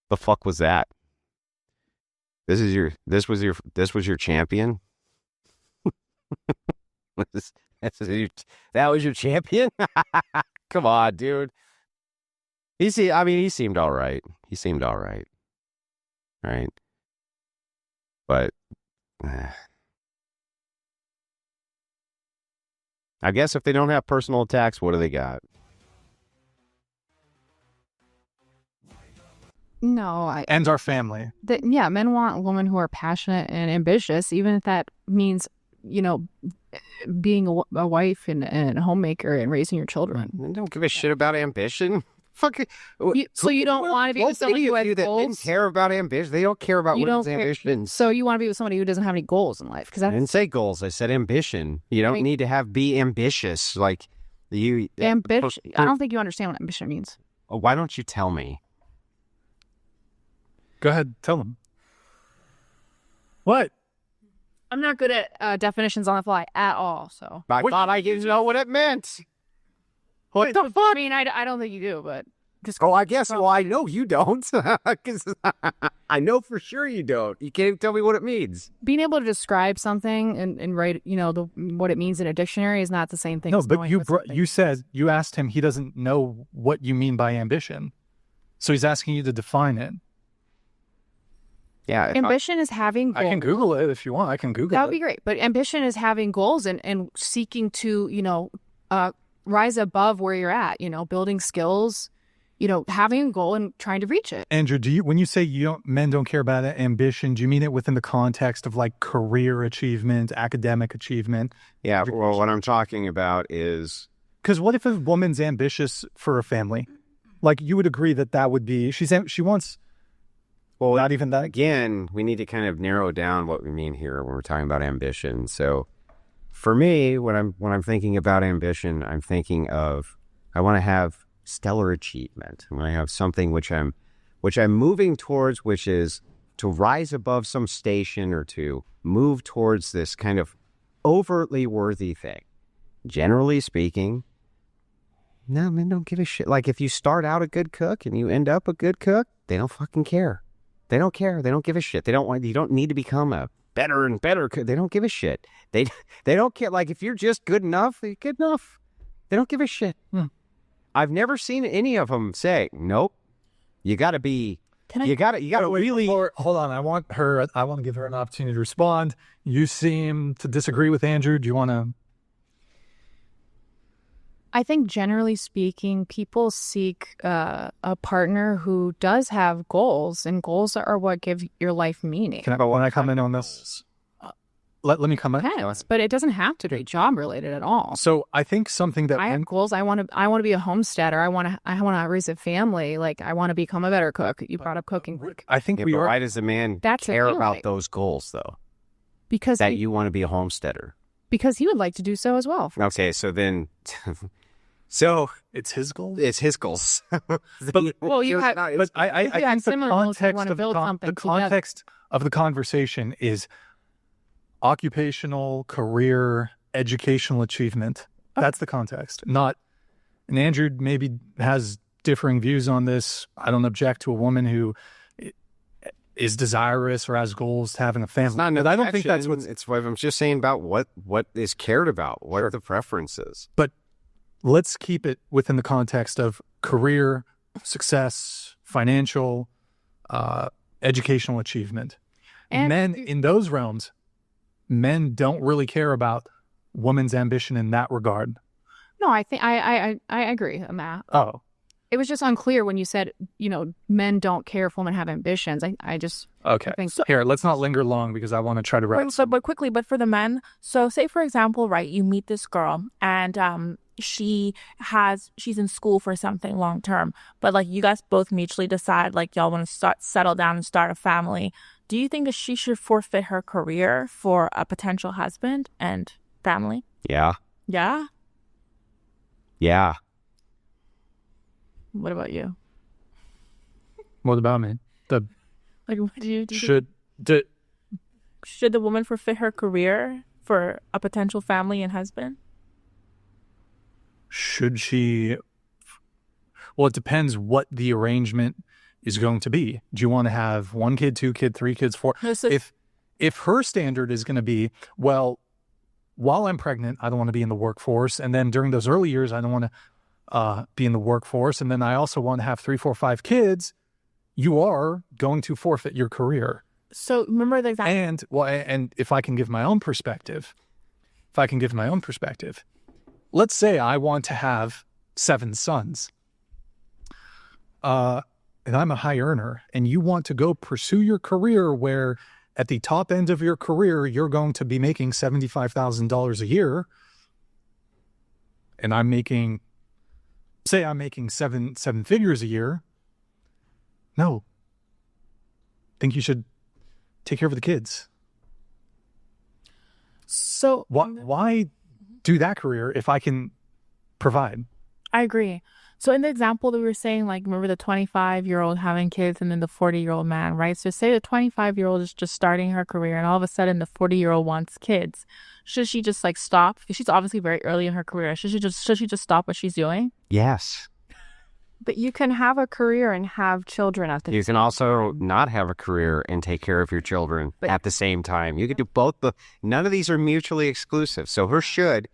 The fuck was that? This was your champion? That was your champion? Come on, dude. He seemed all right. Right? But I guess if they don't have personal attacks, what do they got? No, and our family. Men want women who are passionate and ambitious, even if that means, being a wife and a homemaker and raising your children. I don't give a shit about ambition. Fuck it. So you don't want to be with somebody who has that goals? didn't care about ambition. They don't care about women's ambitions. So you want to be with somebody who doesn't have any goals in life? I didn't say goals. I said ambition. You don't need to be ambitious. Like you. Ambition. I don't think you understand what ambition means. Why don't you tell me? Go ahead, tell them. What? I'm not good at definitions on the fly at all, so. I thought I didn't know what it meant. What the fuck? I mean, I don't think you do, but just. Oh, I guess. Well, I know you don't. 'Cause I know for sure you don't. You can't even tell me what it means. Being able to describe something and write, what it means in a dictionary is not the same thing. No, as but knowing you asked him, he doesn't know what you mean by ambition. So he's asking you to define it. Yeah. Ambition is having goals. I can Google it if you want. I can Google it. That would be great. But ambition is having goals and seeking to, rise above where you're at, building skills, having a goal and trying to reach it. Andrew, when you say men don't care about ambition, do you mean it within the context of like career achievement, academic achievement? Yeah. Well, what I'm talking about is. Because what if a woman's ambitious for a family? Like you would agree that would be, she wants. Well, not even that. Again, we need to kind of narrow down what we mean here when we're talking about ambition. So, for me, when I'm thinking about ambition, I'm thinking of I want to have stellar achievement. I want to have something which I'm moving towards, which is to rise above some station or to move towards this kind of overtly worthy thing. Generally speaking, no, men don't give a shit. Like if you start out a good cook and you end up a good cook, they don't fucking care. They don't care. They don't give a shit. You don't need to become a better and better cook. They don't give a shit. They don't care. Like if you're just good enough, you're good enough. They don't give a shit. I've never seen any of them say, nope, you got to be, you got to really. Hold on. I want to give her an opportunity to respond. You seem to disagree with Andrew. Do you want to? I think generally speaking, people seek a partner who does have goals, and goals are what give your life meaning. Can I comment on this? Let me comment. Yes, but it doesn't have to be job related at all. So I think something that I have goals. I want to be a homesteader. I want to raise a family. Like I want to become a better cook. You brought up cooking. I think but why does a man care about those goals though? Because you want to be a homesteader. Because he would like to do so as well. Okay, so then. So it's his goals. It's his goals. But you have. But I think the context of the conversation is occupational, career, educational achievement. That's the context. And Andrew maybe has differing views on this. I don't object to a woman who is desirous or has goals to having a family. But I don't think that's what I'm just saying about what is cared about, what are the preferences. But let's keep it within the context of career, success, financial, educational achievement. And men in those realms, men don't really care about women's ambition in that regard. No, I think I agree on that. Oh. It was just unclear when you said, men don't care if women have ambitions. I just okay. Think so. Here, let's not linger long because I want to try to wrap. But quickly, but for the men, so say for example, right, you meet this girl and she's in school for something long term, but like you guys both mutually decide like y'all want to settle down and start a family. Do you think that she should forfeit her career for a potential husband and family? Yeah. Yeah? Yeah. What about you? What about me? What do you should the woman forfeit her career for a potential family and husband? Should she? Well, it depends what the arrangement is going to be. Do you want to have 1 kid, 2 kid, 3 kids, 4? No, so if her standard is going to be, well, while I'm pregnant, I don't want to be in the workforce, and then during those early years, I don't want to be in the workforce, and then I also want to have 3, 4, 5 kids, you are going to forfeit your career. So remember the example. And if I can give my own perspective, let's say I want to have 7 sons. and I'm a high earner, and you want to go pursue your career where at the top end of your career, you're going to be making $75,000 a year, and I'm making seven figures a year. No. I think you should take care of the kids. So Why do that career if I can provide? I agree. So in the example that we were saying, like, remember the 25-year-old having kids and then the 40-year-old man, right? So say the 25-year-old is just starting her career and all of a sudden the 40-year-old wants kids. Should she just like stop? Because she's obviously very early in her career. Should she just stop what she's doing? Yes. But you can have a career and have children at the You can also not have a career and take care of your children at the same time. You can do both. None of these are mutually exclusive. So her should,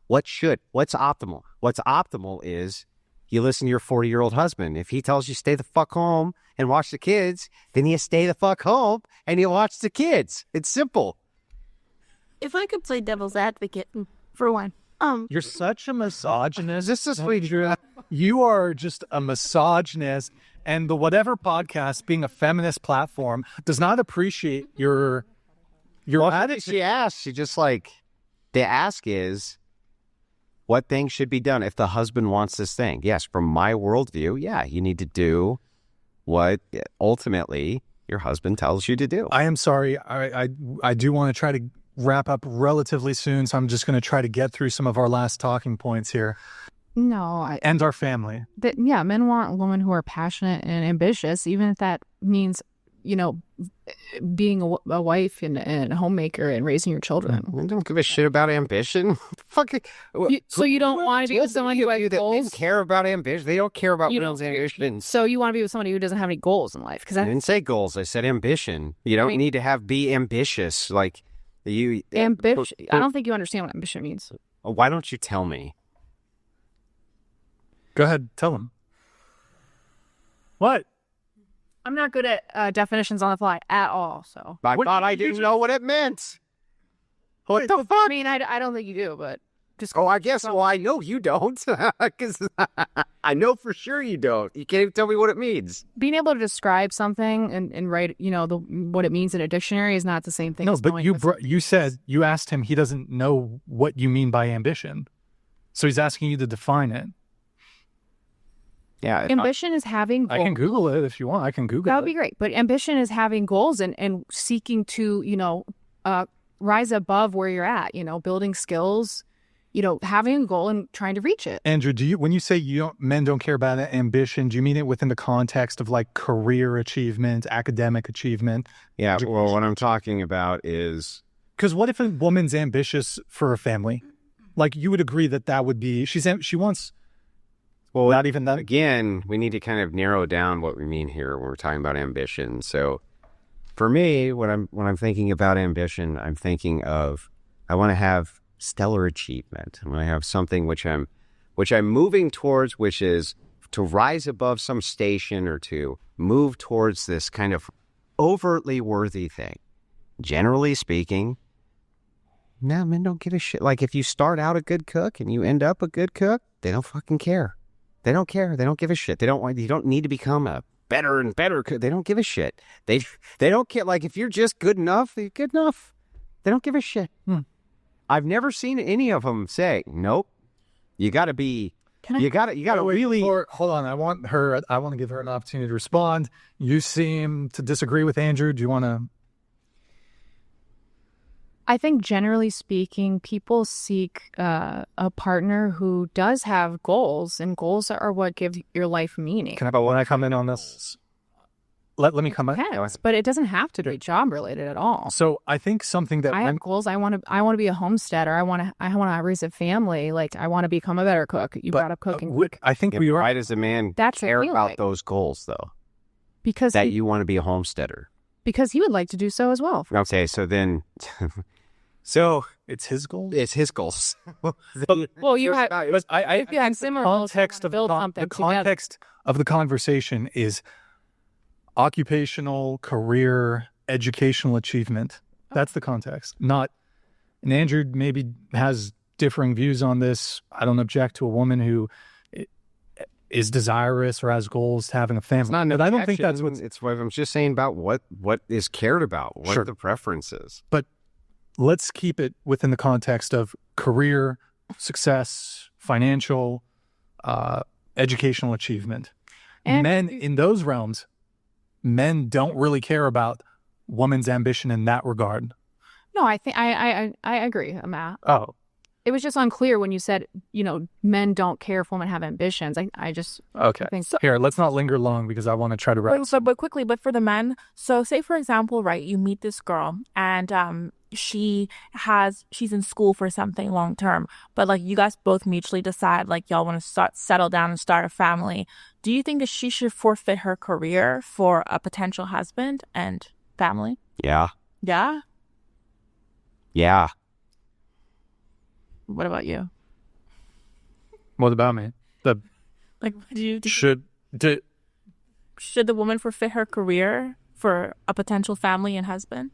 what should? What's optimal? What's optimal is you listen to your 40-year-old husband. If he tells you stay the fuck home and watch the kids, then you stay the fuck home and you watch the kids. It's simple. If I could play devil's advocate for one. You're such a misogynist. This is what You are just a misogynist, and the Whatever podcast, being a feminist platform, does not appreciate your attitude. She asked. She just like, the ask is, what things should be done if the husband wants this thing? Yes, from my worldview, yeah, you need to do what ultimately your husband tells you to do. I am sorry. I do want to try to wrap up relatively soon, so I'm just going to try to get through some of our last talking points here. No. And our family. Men want women who are passionate and ambitious, even if that means, being a wife and a homemaker and raising your children. I don't give a shit about ambition. So you don't want to be with someone who has They goals? don't care about ambition. They don't care about women's ambition. So you want to be with somebody who doesn't have any goals in life? I didn't say goals. I said ambition. You don't need to be ambitious. Like you. Ambition. I don't think you understand what ambition means. Why don't you tell me? Go ahead, tell them. What? I'm not good at definitions on the fly at all. So I thought I didn't know what it meant. What the fuck? I mean, I don't think you do, but just. Oh, I guess. Well, I know you don't, because I know for sure you don't. You can't even tell me what it means. Being able to describe something and write, what it means in a dictionary is not the same thing. No, as but knowing you asked him, he doesn't know what you mean by ambition, so he's asking you to define it. Yeah, ambition is having goals. I can Google it if you want. I can Google it. That would be great. But ambition is having goals and seeking to, rise above where you're at, building skills, having a goal and trying to reach it. Andrew, when you say men don't care about ambition, do you mean it within the context of like career achievement, academic achievement? Yeah, well, what I'm talking about is... Because what if a woman's ambitious for a family? Like, you would agree that would be... She wants... Well, not even that. Again, we need to kind of narrow down what we mean here when we're talking about ambition. So for me, when I'm thinking about ambition, I'm thinking of, I want to have stellar achievement. I want to have something which I'm moving towards, which is to rise above some station or to move towards this kind of overtly worthy thing. Generally speaking, men don't give a shit. Like, if you start out a good cook and you end up a good cook, they don't fucking care. They don't care. They don't give a shit. You don't need to become a better and better cook. They don't give a shit. They don't care. Like, if you're just good enough, you're good enough. They don't give a shit. I've never seen any of them say, nope, you got to be, you got to really. Hold on. I want to give her an opportunity to respond. You seem to disagree with Andrew. Do you want to? I think generally speaking, people seek a partner who does have goals, and goals are what give your life meaning. When I come in on this, let me come in. Yes, but it doesn't have to be job related at all. So I think something that I have goals. I want to be a homesteader. I want to raise a family. Like, I want to become a better cook. You brought up cooking. I think we are. Why does a man care about those goals though? Because you want to be a homesteader. Because he would like to do so as well. Okay, so then. So it's his goals. It's his goals. Well, you have. If you have similar context of build something. The context of the conversation is occupational, career, educational achievement. That's the context. Not. And Andrew maybe has differing views on this. I don't object to a woman who is desirous or has goals to having a family. It's not an but I don't think that's objection. It's what I'm just saying about what is cared about, what Sure. the preference is. But let's keep it within the context of career, success, financial, educational achievement. And- Men in those realms, men don't really care about woman's ambition in that regard. No, I think I agree, Matt. Oh, It was just unclear when you said, men don't care if women have ambitions. I just okay. think Here, let's not linger long because I want to try to wrap. But quickly, but for the men, so say for example, right, you meet this girl and she's in school for something long term, but like you guys both mutually decide like y'all want to settle down and start a family. Do you think that she should forfeit her career for a potential husband and family? Yeah. Yeah. Yeah. What about you? What about me? Like, do you Should the woman forfeit her career for a potential family and husband?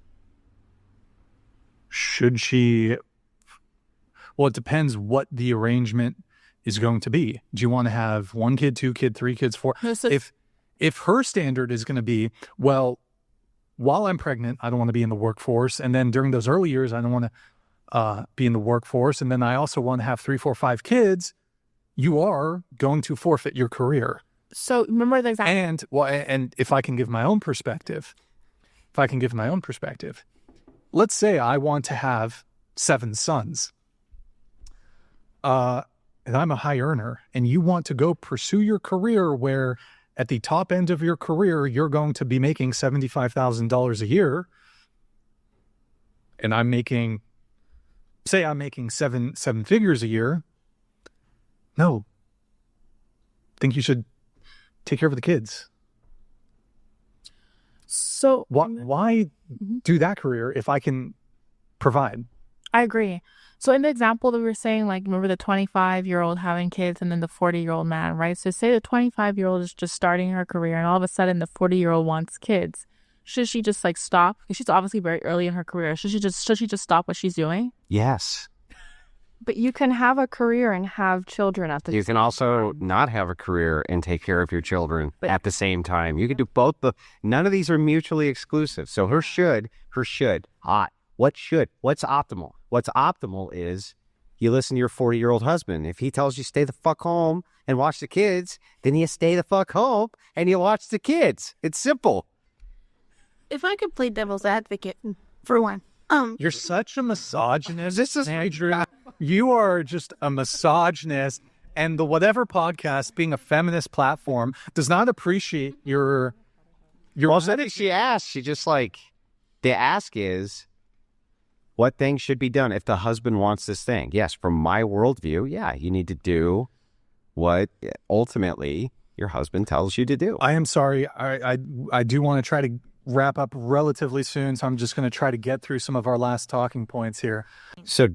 she? Well, it depends what the arrangement is going to be. Do you want to have 1 kid, 2 kid, 3 kids, 4? No, so- If her standard is going to be, well, while I'm pregnant, I don't want to be in the workforce, and then during those early years, I don't want to be in the workforce, and then I also want to have 3, 4, 5 kids, you are going to forfeit your career. So remember the exact. And if I can give my own perspective, let's say I want to have 7 sons, and I'm a high earner, and you want to go pursue your career where at the top end of your career, you're going to be making $75,000 a year, and I'm making seven figures a year. No. I think you should take care of the kids. So Why do that career if I can provide? I agree. So in the example that we were saying, like, remember the 25-year-old having kids and then the 40-year-old man, right? So say the 25-year-old is just starting her career and all of a sudden the 40-year-old wants kids. Should she just like stop? Because she's obviously very early in her career. Should she just stop what she's doing? Yes. But you can have a career and have children at the You can also not have a career and take care of your children at the same time. You can do both. None of these are mutually exclusive. So her should, hot. What should? What's optimal? What's optimal is you listen to your 40-year-old husband. If he tells you stay the fuck home and watch the kids, then you stay the fuck home and you watch the kids. It's simple. If I could play devil's advocate for one. You're such a misogynist. Andrew. You are just a misogynist, and the Whatever podcast, being a feminist platform, does not appreciate your. Well, so that she asked. She just like, the ask is, what things should be done if the husband wants this thing? Yes, from my worldview, yeah, you need to do what ultimately your husband tells you to do. I am sorry. I do want to try to wrap up relatively soon, so I'm just going to try to get through some of our last talking points here. So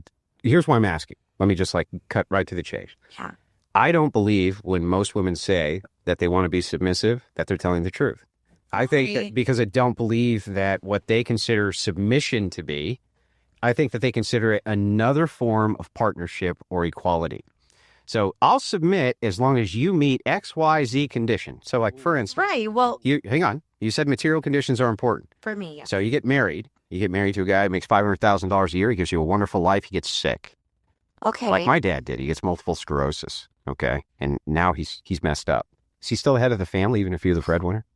here's why I'm asking. Let me just like cut right to the chase. Yeah. I don't believe when most women say that they want to be submissive, that they're telling the truth. I think that because I don't believe that what they consider submission to be, I think that they consider it another form of partnership or equality. So I'll submit as long as you meet X, Y, Z condition. So like, for instance, Right. Well, hang on. You said material conditions are important. for me, yeah. So you get married to a guy who makes $500,000 a year. He gives you a wonderful life. He gets sick. Okay. Like my dad did. He gets multiple sclerosis. Okay. And now he's messed up. Is he still the head of the family, even if you're the breadwinner?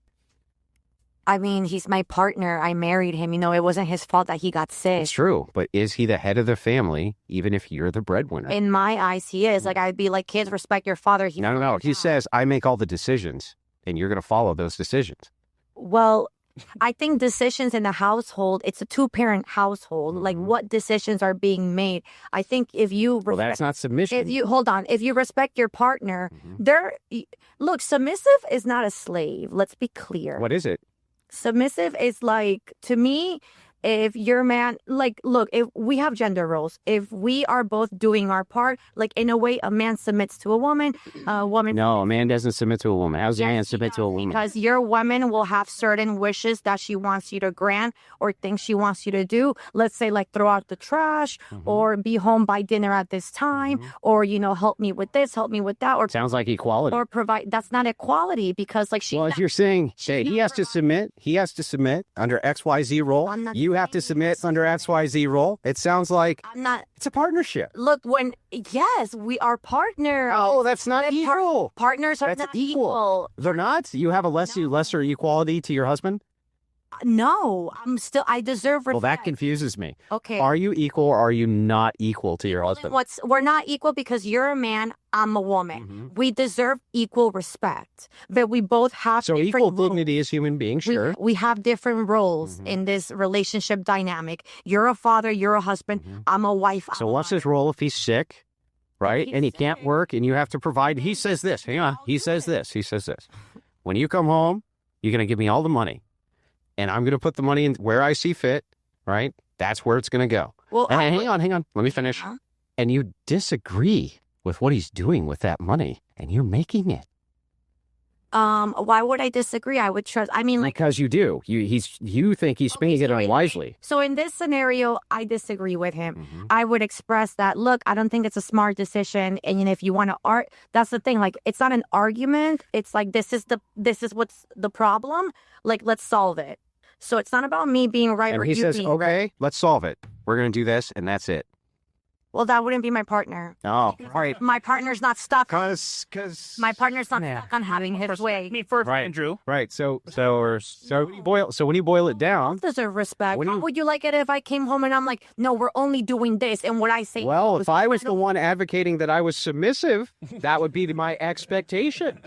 I mean, he's my partner. I married him. It wasn't his fault that he got sick. It's true. But is he the head of the family, even if you're the breadwinner? In my eyes, he is. Like, I'd be like, kids, respect your father. No. He says, I make all the decisions, and you're going to follow those decisions. Well, I think decisions in the household, it's a 2-parent household. Like, what decisions are being made? I think if you... Well, that's not submission. If you respect your partner, look, submissive is not a slave. Let's be clear. What is it? Submissive is like, to me, If your man, like, look, if we have gender roles, if we are both doing our part, like in a way, a man submits to a woman, No, a man doesn't submit to a woman. How's a Yes, man he submit to a woman? because your woman will have certain wishes that she wants you to grant or things she wants you to do. Let's say like throw out the trash or be home by dinner at this time or, help me with this, help me with that, or Sounds like equality. or provide. That's not equality because like she. Well, if you're saying, say, he has to submit under XYZ role, I'm not you have to saying submit this. under XYZ role, it sounds like I'm not. it's a partnership. Look, yes, we are partners. Oh, that's not equal. Partners are That's not equal. equal. They're not? You have a lesser equality to your husband? No, I deserve respect. Well, that confuses me. Okay. Are you equal or are you not equal to your husband? We're not equal because you're a man, I'm a woman. We deserve equal respect, but we both have So different equal roles. dignity as human beings, sure. We have different roles in this relationship dynamic. You're a father, you're a husband, I'm a wife. So what's his role if he's sick, right? he's And he can't sick. work and you have to provide. He says this. Hang on. He says this. When you come home, you're going to give me all the money. And I'm going to put the money in where I see fit, right? That's where it's going to go. Well, And hang on. Let me finish. Huh? And you disagree with what he's doing with that money, and you're making it. Why would I disagree? I would trust. I mean, like. Because you do. You think he's spending it unwisely. So in this scenario, I disagree with him. I would express that, look, I don't think it's a smart decision. And if you want to that's the thing. Like, it's not an argument. It's like, this is what's the problem. Like, let's solve it. So it's not about me being right And or he you says, being okay, right. let's solve it. We're going to do this, and that's it. Well, that wouldn't be my partner. Oh, right. My partner's not stuck. Because My partner's not stuck on having his way. Me first, Right. Andrew. Right. So when you boil it down, Deserve respect. When How you- would you like it if I came home and I'm like, no, we're only doing this, and what I say? well, if I was the one advocating that I was submissive, that would be my expectation,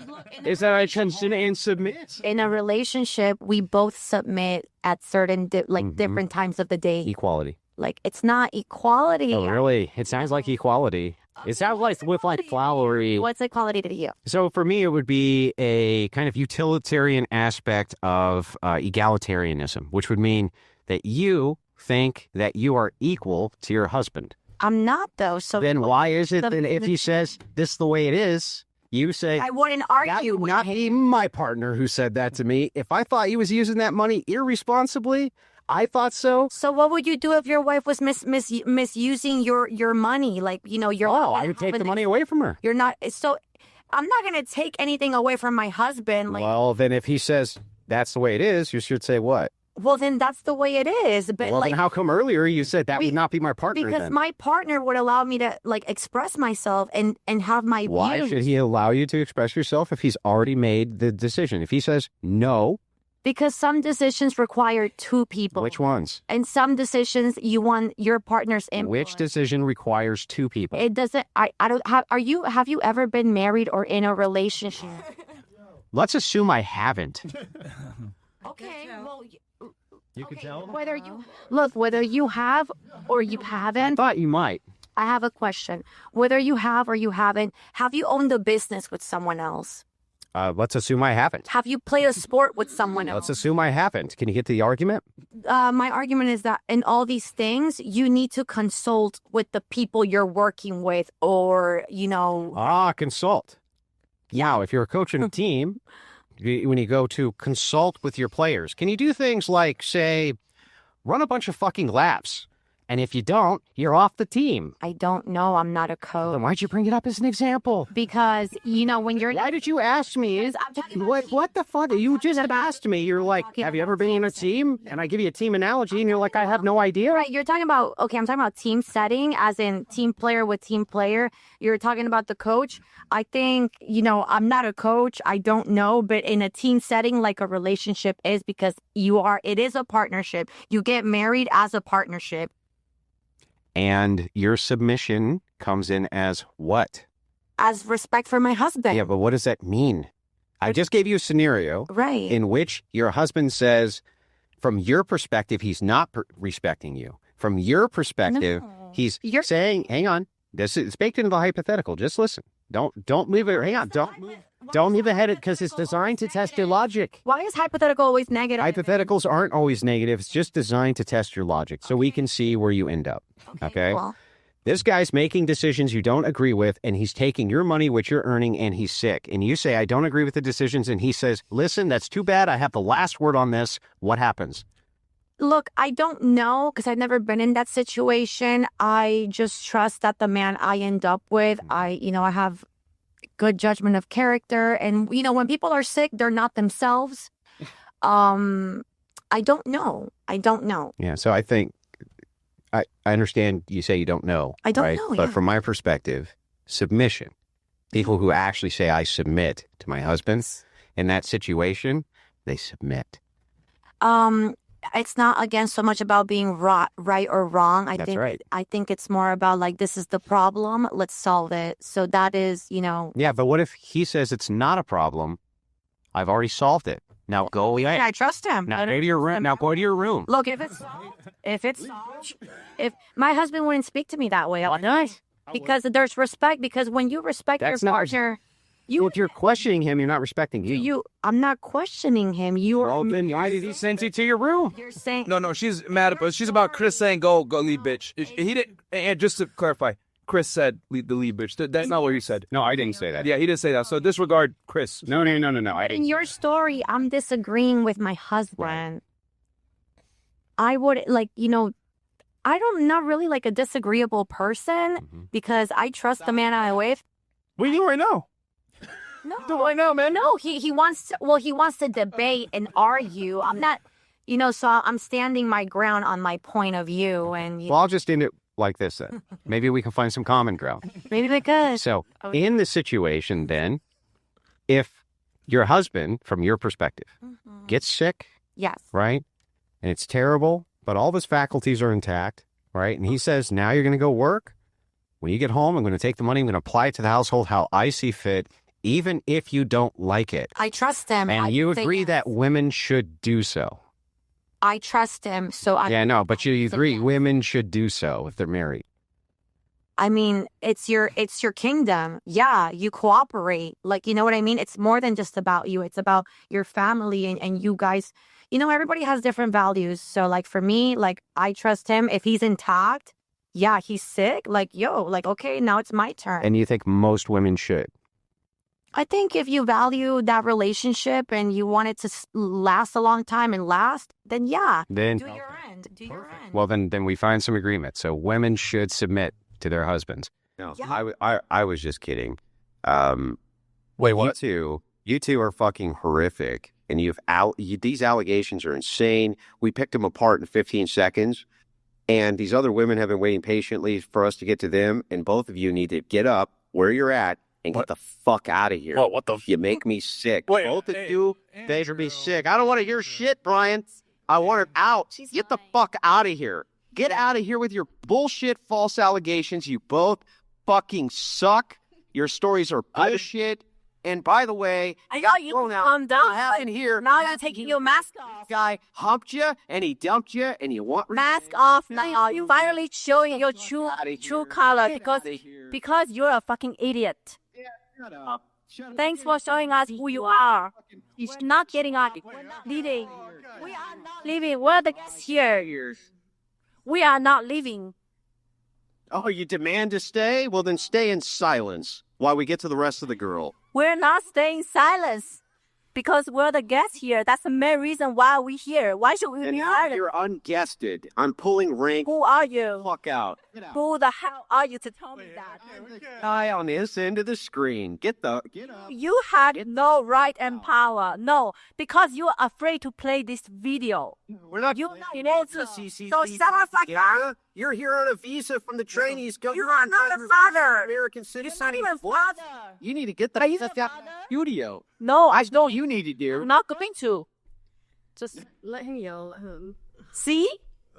is that I consent and submit. In a relationship, we both submit at certain different times of the day. Equality. Like, it's not equality. Oh, really? It sounds like equality. It sounds like with like flowery. What's equality to you? So for me, it would be a kind of utilitarian aspect of egalitarianism, which would mean that you think that you are equal to your husband. I'm not, though. So Then why is it the- that if he says this is the way it is, you say, I wouldn't that argue would with not him. be my partner who said that to me. If I thought he was using that money irresponsibly, I thought so. So what would you do if your wife was misusing your money? Like, your Oh, I would take the money away from her. You're not. So I'm not going to take anything away from my husband. Like, Well, then if he says that's the way it is, you should say what? well, then that's the way it is. But Well, like, then how come earlier you said that would not be my partner because then? my partner would allow me to like express myself and have my Why views. should he allow you to express yourself if he's already made the decision? If he says no, Because some decisions require two people. which ones? And some decisions you want your partner's input. Which decision requires two people? It doesn't. I don't have. Have you ever been married or in a relationship? Let's assume I haven't. Okay. Well, You could tell? whether you have or you haven't. Thought you might. I have a question. Whether you have or you haven't, have you owned a business with someone else? Let's assume I haven't. Have you played a sport with someone Let's else? assume I haven't. Can you get to the argument? My argument is that in all these things, you need to consult with the people you're working with, or Consult. Now, if you're a coach in a team, when you go to consult with your players, can you do things like, say, run a bunch of fucking laps? And if you don't, you're off the team. I don't know. I'm not a Then coach why'd you bring it up as an example? because when you're Why did you ask me? I'm talking about What the fuck? You just asked me. You're like, have you ever been in a team? And I give you a team analogy, and you're like, I have no idea. right. You're talking about I'm talking about team setting, as in team player with team player. You're talking about the coach. I think I'm not a coach. I don't know, but in a team setting, like a relationship is, because it is a partnership. You get married as a partnership. And your submission comes in as what? As respect for my husband. Yeah, but what does that mean? I just gave you a scenario Right. in which your husband says, from your perspective, he's not respecting you. From your perspective, No. he's saying, hang on, it's baked into the hypothetical. Just listen. Don't move it. Hang on. Don't move ahead because it's designed to test your logic. Why is hypothetical always negative? Hypotheticals aren't always negative. It's just designed to test your logic so we can see where you end up. Okay? Well, This guy's making decisions you don't agree with, and he's taking your money, which you're earning, and he's sick. And you say, I don't agree with the decisions, and he says, listen, that's too bad. I have the last word on this. What happens? look, I don't know because I've never been in that situation. I just trust that the man I end up with, I have good judgment of character. And, when people are sick, they're not themselves. I don't know. Yeah, so I think I understand you say you don't know. I don't right? know, But yeah. from my perspective, submission, people who actually say, I submit to my husband in that situation, they submit. It's not, again, so much about being right or wrong. That's right. I think it's more about like, this is the problem. Let's solve it. So that is, Yeah, but what if he says it's not a problem? I've already solved it. Now go away. I trust him. Now go to your room. Now go to your room. Look, if my husband wouldn't speak to me that way, why not? Because there's respect. Because when you respect That's your not partner, If you're questioning him, you're not respecting you. I'm not questioning him. Well, then why did he send you to your room? You're saying No, she's mad about. She's about Chris saying go leave, bitch. He didn't. And just to clarify, Chris said leave bitch. That's not what he said. No, I didn't say that. Yeah, he didn't say that. So disregard Chris. No. I in didn't. your story, I'm disagreeing with my husband. I would I'm not really like a disagreeable person because I trust the man I'm with. What are you doing right now? No, Do right now, man. no, he wants to debate and argue. I'm not, so I'm standing my ground on my point of view, and Well, I'll just end it like this then. Maybe we can find some common ground. maybe because So, in the situation then, if your husband, from your perspective, gets sick, yes, right? And it's terrible, but all of his faculties are intact, right? And he says, now you're going to go work. When you get home, I'm going to take the money, I'm going to apply it to the household how I see fit, even if you don't like it. I trust him. And you agree that women should do so. I trust him, so I. Yeah, no, but you agree women should do so if they're married. I mean, it's your kingdom. Yeah, you cooperate. Like, you know what I mean? It's more than just about you. It's about your family and you guys. Everybody has different values. So, like, for me, like, I trust him. If he's intact, yeah, he's sick. Like, okay, now it's my turn. And you think most women should? I think if you value that relationship and you want it to last a long time and last, then yeah, Then, do your end. Do your end. well, then we find some agreement. So women should submit to their husbands. No, Yeah. I was just kidding. Wait, what? You two are fucking horrific, and these allegations are insane. We picked them apart in 15 seconds, and these other women have been waiting patiently for us to get to them, and both of you need to get up where you're at and get the fuck out of here. What the? You make me sick. Wait, Both of hey, you, they should be sick. I don't want to hear shit, Brian. I want it out. Get the fuck out of here. Get out of here with your bullshit false allegations. You both fucking suck. Your stories are bullshit. And by the way, I got you. Calm down. in here, Now you're taking your mask off. guy humped you and he dumped you and you want Mask off now. You finally showing your true color because you're a fucking idiot. Shut up. Thanks for showing us who you are. You're not getting out. We're not leaving. We are not leaving. We're the guests here. We are not leaving. Oh, you demand to stay? Well, then stay in silence while we get to the rest of the girl. We're not staying silent because we're the guests here. That's the main reason why we're here. Why should we And be now silent? you're unguested. I'm pulling rank. Who are you? Fuck out. Who the hell are you to tell me that? Guy on this end of the screen. Get up. You had no right and power. No, because you're afraid to play this video. We're not. You're not able to. So shut the fuck up. You're here on a visa from the Chinese government. You are not a father. American You're citizen. not even What? father. You need to get the Are you fuck the out father? studio. No, I know you need to do. I'm not going to. Just let him yell. See?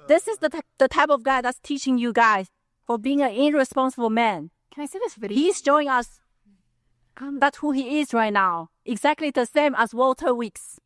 This is the type of guy that's teaching you guys for being an irresponsible man. Can I see this video? He's showing us that's who he is right now. Exactly the same as Walter Weeks.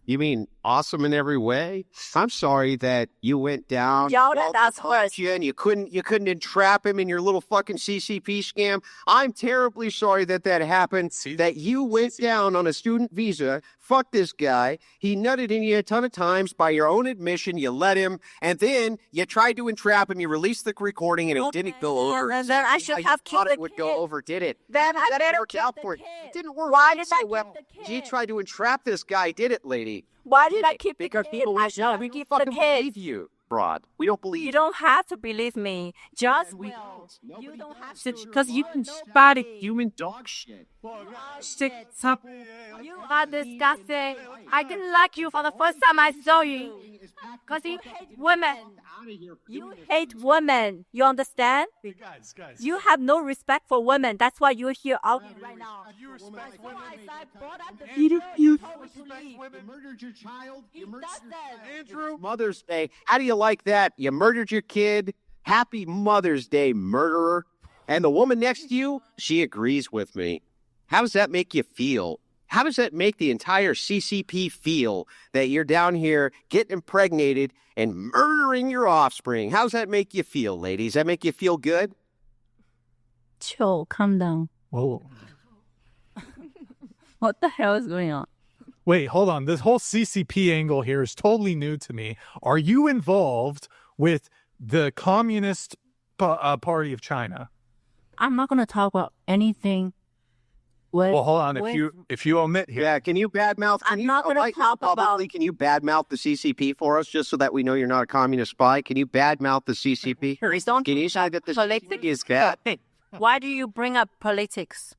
You mean awesome in every way. I'm sorry that you went down. That's worse. And you couldn't entrap him in your little fucking CCP scam. I'm terribly sorry that happened. That you went down on a student visa. Fuck this guy. He nutted in you a ton of times. By your own admission, you let him, and then you tried to entrap him. You released the recording, and it didn't go over. Then I should have kept it would go over, did it? Then I better Worked keep out the for kid. it. It didn't work. Why did I so well. keep the You kid? tried to entrap this guy, did it, lady? Why did I keep Because the kid? people I should have kept the fucking kid. believe you, broad. We don't believe You don't have to believe me. Just you don't have to, because you can spot it. human dog shit. You are disgusting. I didn't like you for the first time I saw you. Because you hate women. You hate women. You understand? Guys. You have no respect for women. That's why you're here out right now. You respect women. You Murdered your child. You murdered Andrew. Mother's Day. How do you like that? You murdered your kid. Happy Mother's Day, murderer. And the woman next to you, she agrees with me. How does that make you feel? How does that make the entire CCP feel that you're down here getting impregnated and murdering your offspring? How does that make you feel, ladies? Does that make you feel good? Chill, calm down. Whoa. What the hell is going on? Wait, hold on. This whole CCP angle here is totally new to me. Are you involved with the Communist Party of China? I'm not going to talk about anything. Well, hold on. If you omit here, Yeah, can you badmouth? I'm not gonna talk about- Can you badmouth the CCP for us, just so that we know you're not a communist spy? Can you badmouth the CCP? Can you say that the CCP is bad? Why do you bring up politics?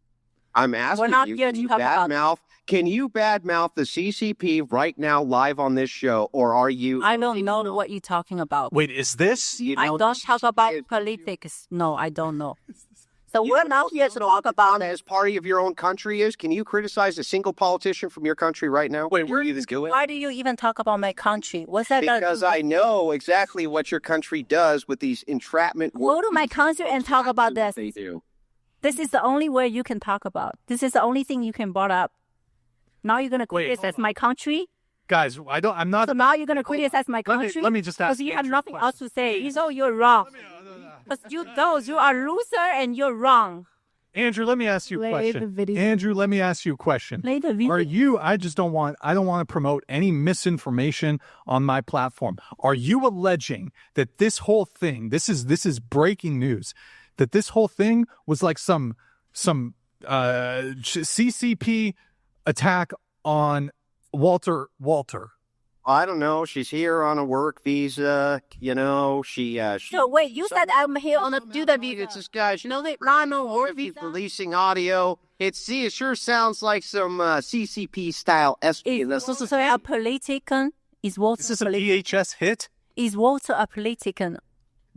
I'm asking We're not you. here Can to you talk about- badmouth? Can you badmouth the CCP right now, live on this show, or are you? I don't know what you're talking about. wait, is this? You I know, don't talk about politics. No, I don't know. So we're not here to talk about as party of your own country is? Can you criticize a single politician from your country right now? Wait, where are you going? Why do you even talk about my country? What's that? Because I know exactly what your country does with these entrapment. Go to my country and talk about this. They do. This is the only way you can talk about. This is the only thing you can brought up. Now you're gonna Wait, criticize my country. Guys, I'm not. So now you're gonna criticize my country. Let me just ask. Because you have nothing else to say. So you're wrong. Because you are loser and you're wrong. Andrew, let me ask you a Play question. the video. Andrew, let me ask you a question. Play the video. Are you, I don't want to promote any misinformation on my platform. Are you alleging that this whole thing, this is breaking news, that this whole thing was like some CCP attack on Walter? I don't know. She's here on a work visa. You know, she So wait, you said I'm here on a student visa. It's this guy. She No, they not no work he's visa. releasing audio. It sure sounds like some CCP style Is so a politician? Is Walter Is this an EHS hit? Is Walter a politician?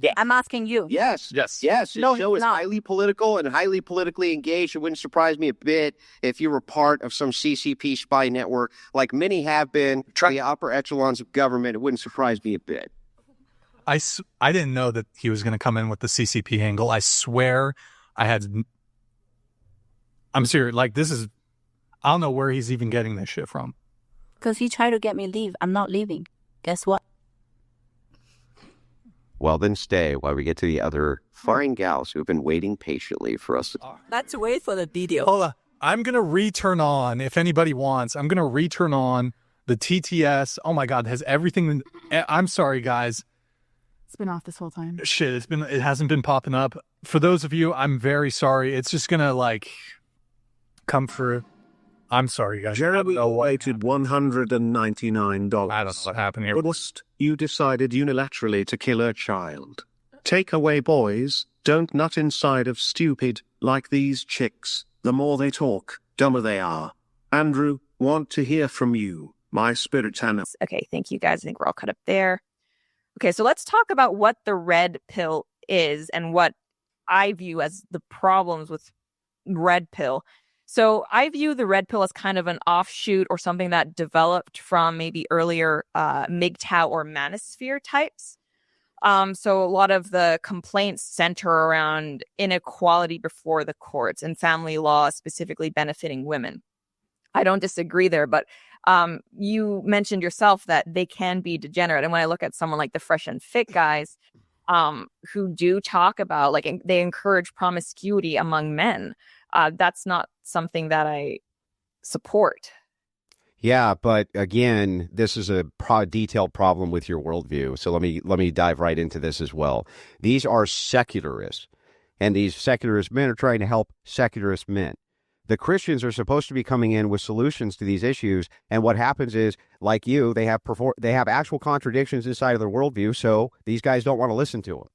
Yeah. I'm asking you. Yes. Yes. Yes. His No, show is he's not. highly political and highly politically engaged. It wouldn't surprise me a bit if you were part of some CCP spy network, like many have been, the upper echelons of government. It wouldn't surprise me a bit. I didn't know that he was going to come in with the CCP angle. I swear I'm serious. Like, this is, I don't know where he's even getting this shit from. Because he tried to get me leave. I'm not leaving. Guess what? Well, then stay while we get to the other fine gals who have been waiting patiently for us. Let's wait for the video. Hold on. I'm going to return on, if anybody wants, I'm going to return on the TTS. Oh my God, has everything been, I'm sorry, guys. It's been off this whole time. Shit, it hasn't been popping up. For those of you, I'm very sorry. It's just going to like come through. I'm sorry, guys. Jeremy waited $199. I don't know what happened here. First, you decided unilaterally to kill a child. Take away boys, don't nut inside of stupid, like these chicks. The more they talk, dumber they are. Andrew, want to hear from you, my spirit animal. Okay, thank you guys. I think we're all cut up there. Okay, so let's talk about what the red pill is and what I view as the problems with red pill. So I view the red pill as kind of an offshoot or something that developed from maybe earlier MGTOW or manosphere types. So a lot of the complaints center around inequality before the courts and family law specifically benefiting women. I don't disagree there, but you mentioned yourself that they can be degenerate. And when I look at someone like the Fresh and Fit guys, who do talk about, like, they encourage promiscuity among men, that's not something that I support. Yeah, but again, this is a detailed problem with your worldview. So let me dive right into this as well. These are secularists, and these secularist men are trying to help secularist men. The Christians are supposed to be coming in with solutions to these issues, and what happens is, like you, they have actual contradictions inside of their worldview, so these guys don't want to listen to them.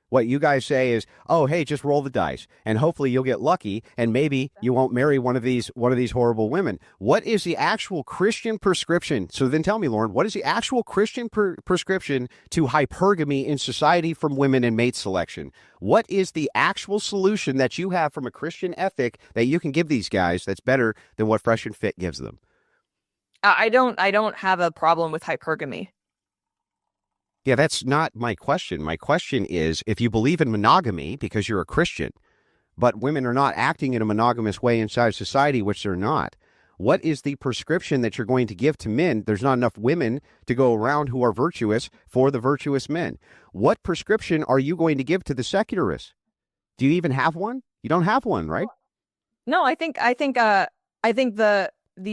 What you guys say is, oh, hey, just roll the dice, and hopefully you'll get lucky, and maybe you won't marry one of these horrible women. What is the actual Christian prescription? So then tell me, Lauren, what is the actual Christian prescription to hypergamy in society from women and mate selection? What is the actual solution that you have from a Christian ethic that you can give these guys that's better than what Fresh and Fit gives them? I don't have a problem with hypergamy. Yeah, that's not my question. My question is, if you believe in monogamy because you're a Christian, but women are not acting in a monogamous way inside society, which they're not, what is the prescription that you're going to give to men? There's not enough women to go around who are virtuous for the virtuous men. What prescription are you going to give to the secularists? Do you even have one? You don't have one, right? No, I think the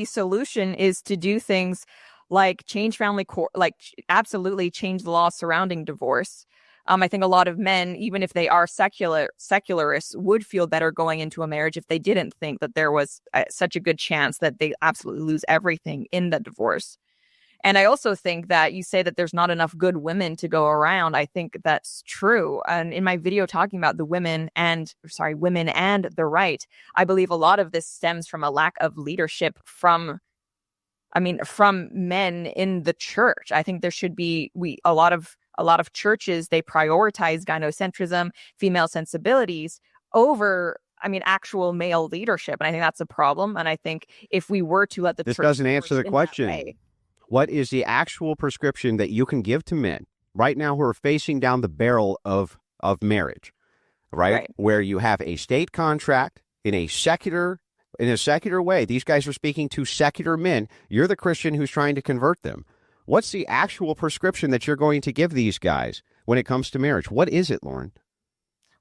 solution is to do things like change family court, like absolutely change the law surrounding divorce. I think a lot of men, even if they are secularists, would feel better going into a marriage if they didn't think that there was such a good chance that they absolutely lose everything in the divorce. And I also think that you say that there's not enough good women to go around. I think that's true. And in my video talking about women and the right, I believe a lot of this stems from a lack of leadership from men in the church. I think there should be a lot of churches, they prioritize gynocentrism, female sensibilities over actual male leadership. And I think that's a problem. And I think if we were to let this doesn't answer the question. What is the actual prescription that you can give to men right now who are facing down the barrel of marriage, right? Where you have a state contract in a secular way? These guys are speaking to secular men. You're the Christian who's trying to convert them. What's the actual prescription that you're going to give these guys when it comes to marriage? What is it, Lauren?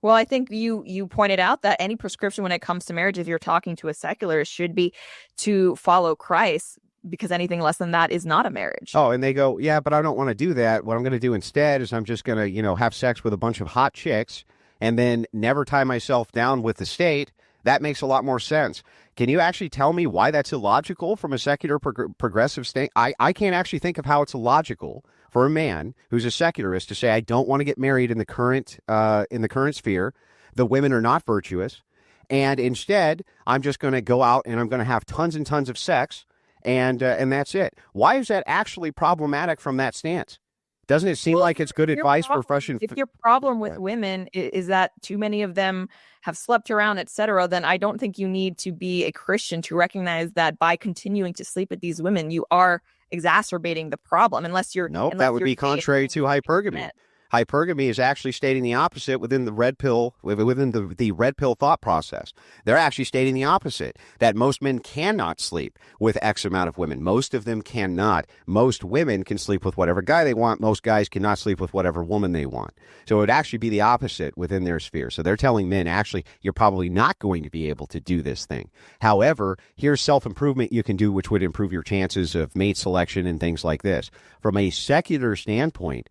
Well, I think you pointed out that any prescription when it comes to marriage, if you're talking to a secularist, should be to follow Christ, because anything less than that is not a marriage. Oh, and they go, yeah, but I don't want to do that. What I'm going to do instead is I'm just going to, have sex with a bunch of hot chicks and then never tie myself down with the state. That makes a lot more sense. Can you actually tell me why that's illogical from a secular progressive state? I can't actually think of how it's illogical for a man who's a secularist to say, I don't want to get married in the current sphere. The women are not virtuous. And instead, I'm just going to go out and I'm going to have tons and tons of sex. And that's it. Why is that actually problematic from that stance? Doesn't it seem like it's good advice for Fresh and Fit? If your problem with women is that too many of them have slept around, etc., then I don't think you need to be a Christian to recognize that by continuing to sleep with these women, you are exacerbating the problem. Nope, that would be contrary to hypergamy. Hypergamy is actually stating the opposite within the red pill thought process. They're actually stating the opposite, that most men cannot sleep with X amount of women. Most of them cannot. Most women can sleep with whatever guy they want. Most guys cannot sleep with whatever woman they want. So it would actually be the opposite within their sphere. So they're telling men, actually, you're probably not going to be able to do this thing. However, here's self-improvement you can do, which would improve your chances of mate selection and things like this. From a secular standpoint,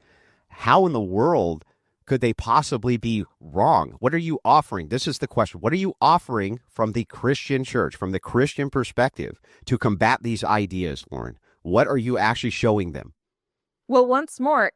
how in the world could they possibly be wrong? What are you offering? This is the question. What are you offering from the Christian church, from the Christian perspective, to combat these ideas, Lauren? What are you actually showing them? Well, once more,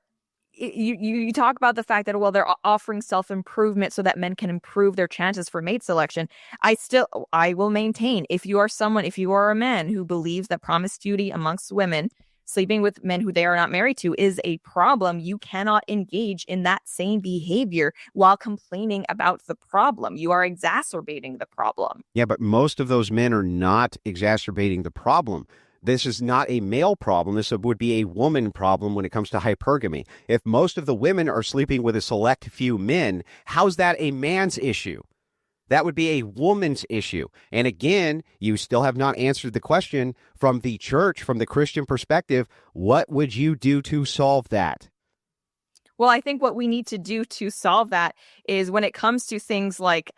you talk about the fact that, they're offering self-improvement so that men can improve their chances for mate selection. I will maintain, if you are a man who believes that promiscuity amongst women, sleeping with men who they are not married to, is a problem, you cannot engage in that same behavior while complaining about the problem. You are exacerbating the problem. Yeah, but most of those men are not exacerbating the problem. This is not a male problem. This would be a woman problem when it comes to hypergamy. If most of the women are sleeping with a select few men, how's that a man's issue? That would be a woman's issue. And again, you still have not answered the question from the church, from the Christian perspective. What would you do to solve that? Well, I think what we need to do to solve that is when it comes to things like,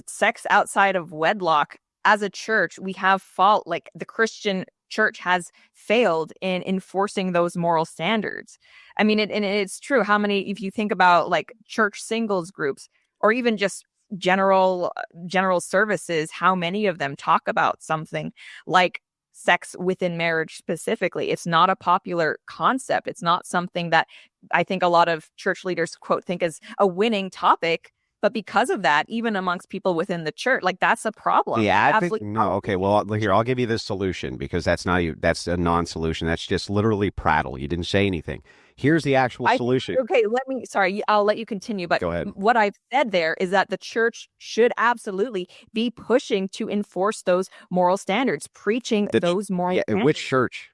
sex outside of wedlock, as a church, we have fault. Like the Christian church has failed in enforcing those moral standards. I mean, and it's true. How many, if you think about like church singles groups or even just general services, how many of them talk about something like sex within marriage specifically? It's not a popular concept. It's not something that I think a lot of church leaders, quote, think is a winning topic. But because of that, even amongst people within the church, like that's a problem. Yeah, I think, no. Okay, well, here, I'll give you this solution because that's a non-solution. That's just literally prattle. You didn't say anything. Here's the actual solution. Okay, I'll let you continue. But go ahead. What I've said there is that the church should absolutely be pushing to enforce those moral standards, preaching those moral standards. Which church?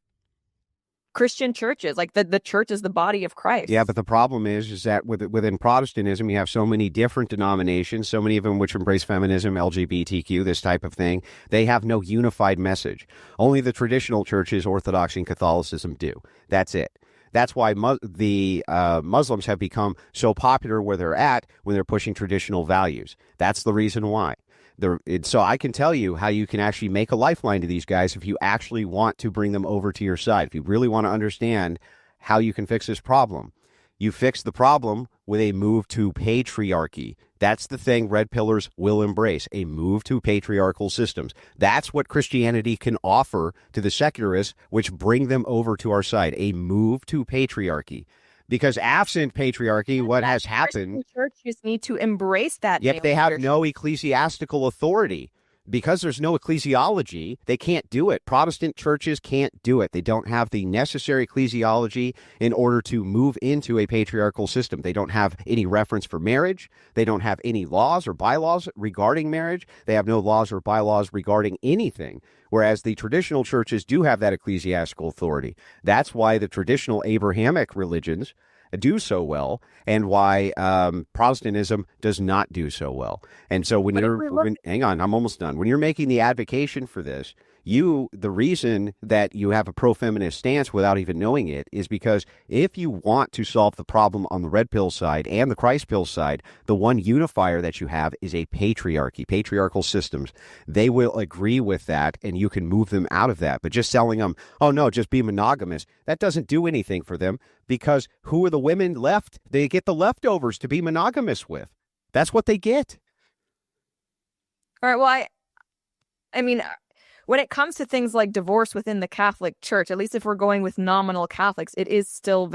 Christian churches, like the church is the body of Christ. Yeah, but the problem is that within Protestantism, you have so many different denominations, so many of them which embrace feminism, LGBTQ, this type of thing. They have no unified message. Only the traditional churches, Orthodoxy and Catholicism, do. That's it. That's why the Muslims have become so popular where they're at when they're pushing traditional values. That's the reason why. So I can tell you how you can actually make a lifeline to these guys if you actually want to bring them over to your side. If you really want to understand how you can fix this problem, you fix the problem with a move to patriarchy. That's the thing red pillars will embrace, a move to patriarchal systems. That's what Christianity can offer to the secularists, which bring them over to our side, a move to patriarchy. Because absent patriarchy, what has happened... Churches need to embrace that. Yet they have no ecclesiastical authority. Because there's no ecclesiology, they can't do it. Protestant churches can't do it. They don't have the necessary ecclesiology in order to move into a patriarchal system. They don't have any reference for marriage. They don't have any laws or bylaws regarding marriage. They have no laws or bylaws regarding anything. Whereas the traditional churches do have that ecclesiastical authority. That's why the traditional Abrahamic religions do so well and why Protestantism does not do so well. And so hang on, I'm almost done. When you're making the advocation for this, the reason that you have a pro-feminist stance without even knowing it is because if you want to solve the problem on the red pill side and the Christ pill side, the one unifier that you have is a patriarchy, patriarchal systems. They will agree with that and you can move them out of that. But just telling them, oh no, just be monogamous, that doesn't do anything for them because who are the women left? They get the leftovers to be monogamous with. That's what they get. All right, well, I mean... When it comes to things like divorce within the Catholic Church, at least if we're going with nominal Catholics, it is still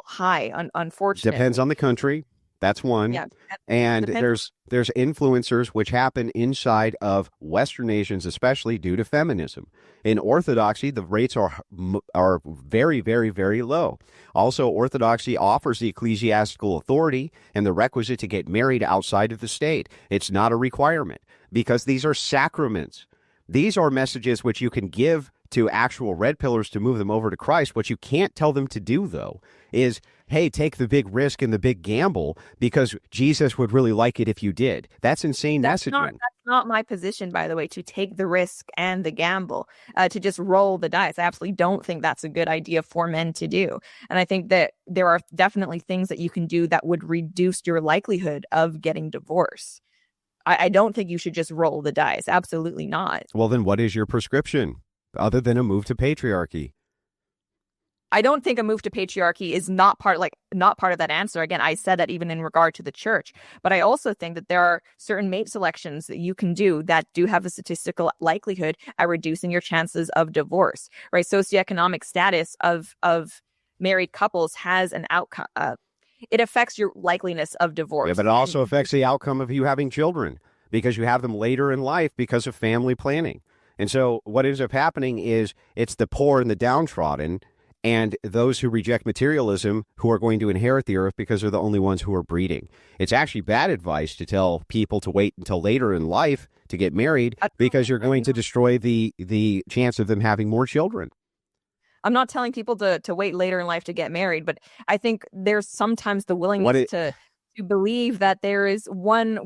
high, unfortunately. Depends on the country. That's one. Yeah. And there's influencers which happen inside of Western nations, especially due to feminism. In Orthodoxy, the rates are very, very, very low. Also, Orthodoxy offers the ecclesiastical authority and the requisite to get married outside of the state. It's not a requirement because these are sacraments. These are messages which you can give to actual red pillars to move them over to Christ. What you can't tell them to do, though, is, hey, take the big risk and the big gamble because Jesus would really like it if you did. That's insane messaging. That's not my position, by the way, to take the risk and the gamble, to just roll the dice. I absolutely don't think that's a good idea for men to do. And I think that there are definitely things that you can do that would reduce your likelihood of getting divorced. I don't think you should just roll the dice. Absolutely not. Well, then what is your prescription other than a move to patriarchy? I don't think a move to patriarchy is not part of that answer. Again, I said that even in regard to the church. But I also think that there are certain mate selections that you can do that do have a statistical likelihood at reducing your chances of divorce. Right? Socioeconomic status of married couples has an outcome. It affects your likeliness of divorce. Yeah, but it also affects the outcome of you having children because you have them later in life because of family planning. And so what ends up happening is it's the poor and the downtrodden and those who reject materialism who are going to inherit the earth because they're the only ones who are breeding. It's actually bad advice to tell people to wait until later in life to get married because you're going to destroy the chance of them having more children. I'm not telling people to wait later in life to get married, but I think there's sometimes the willingness to to believe that there is one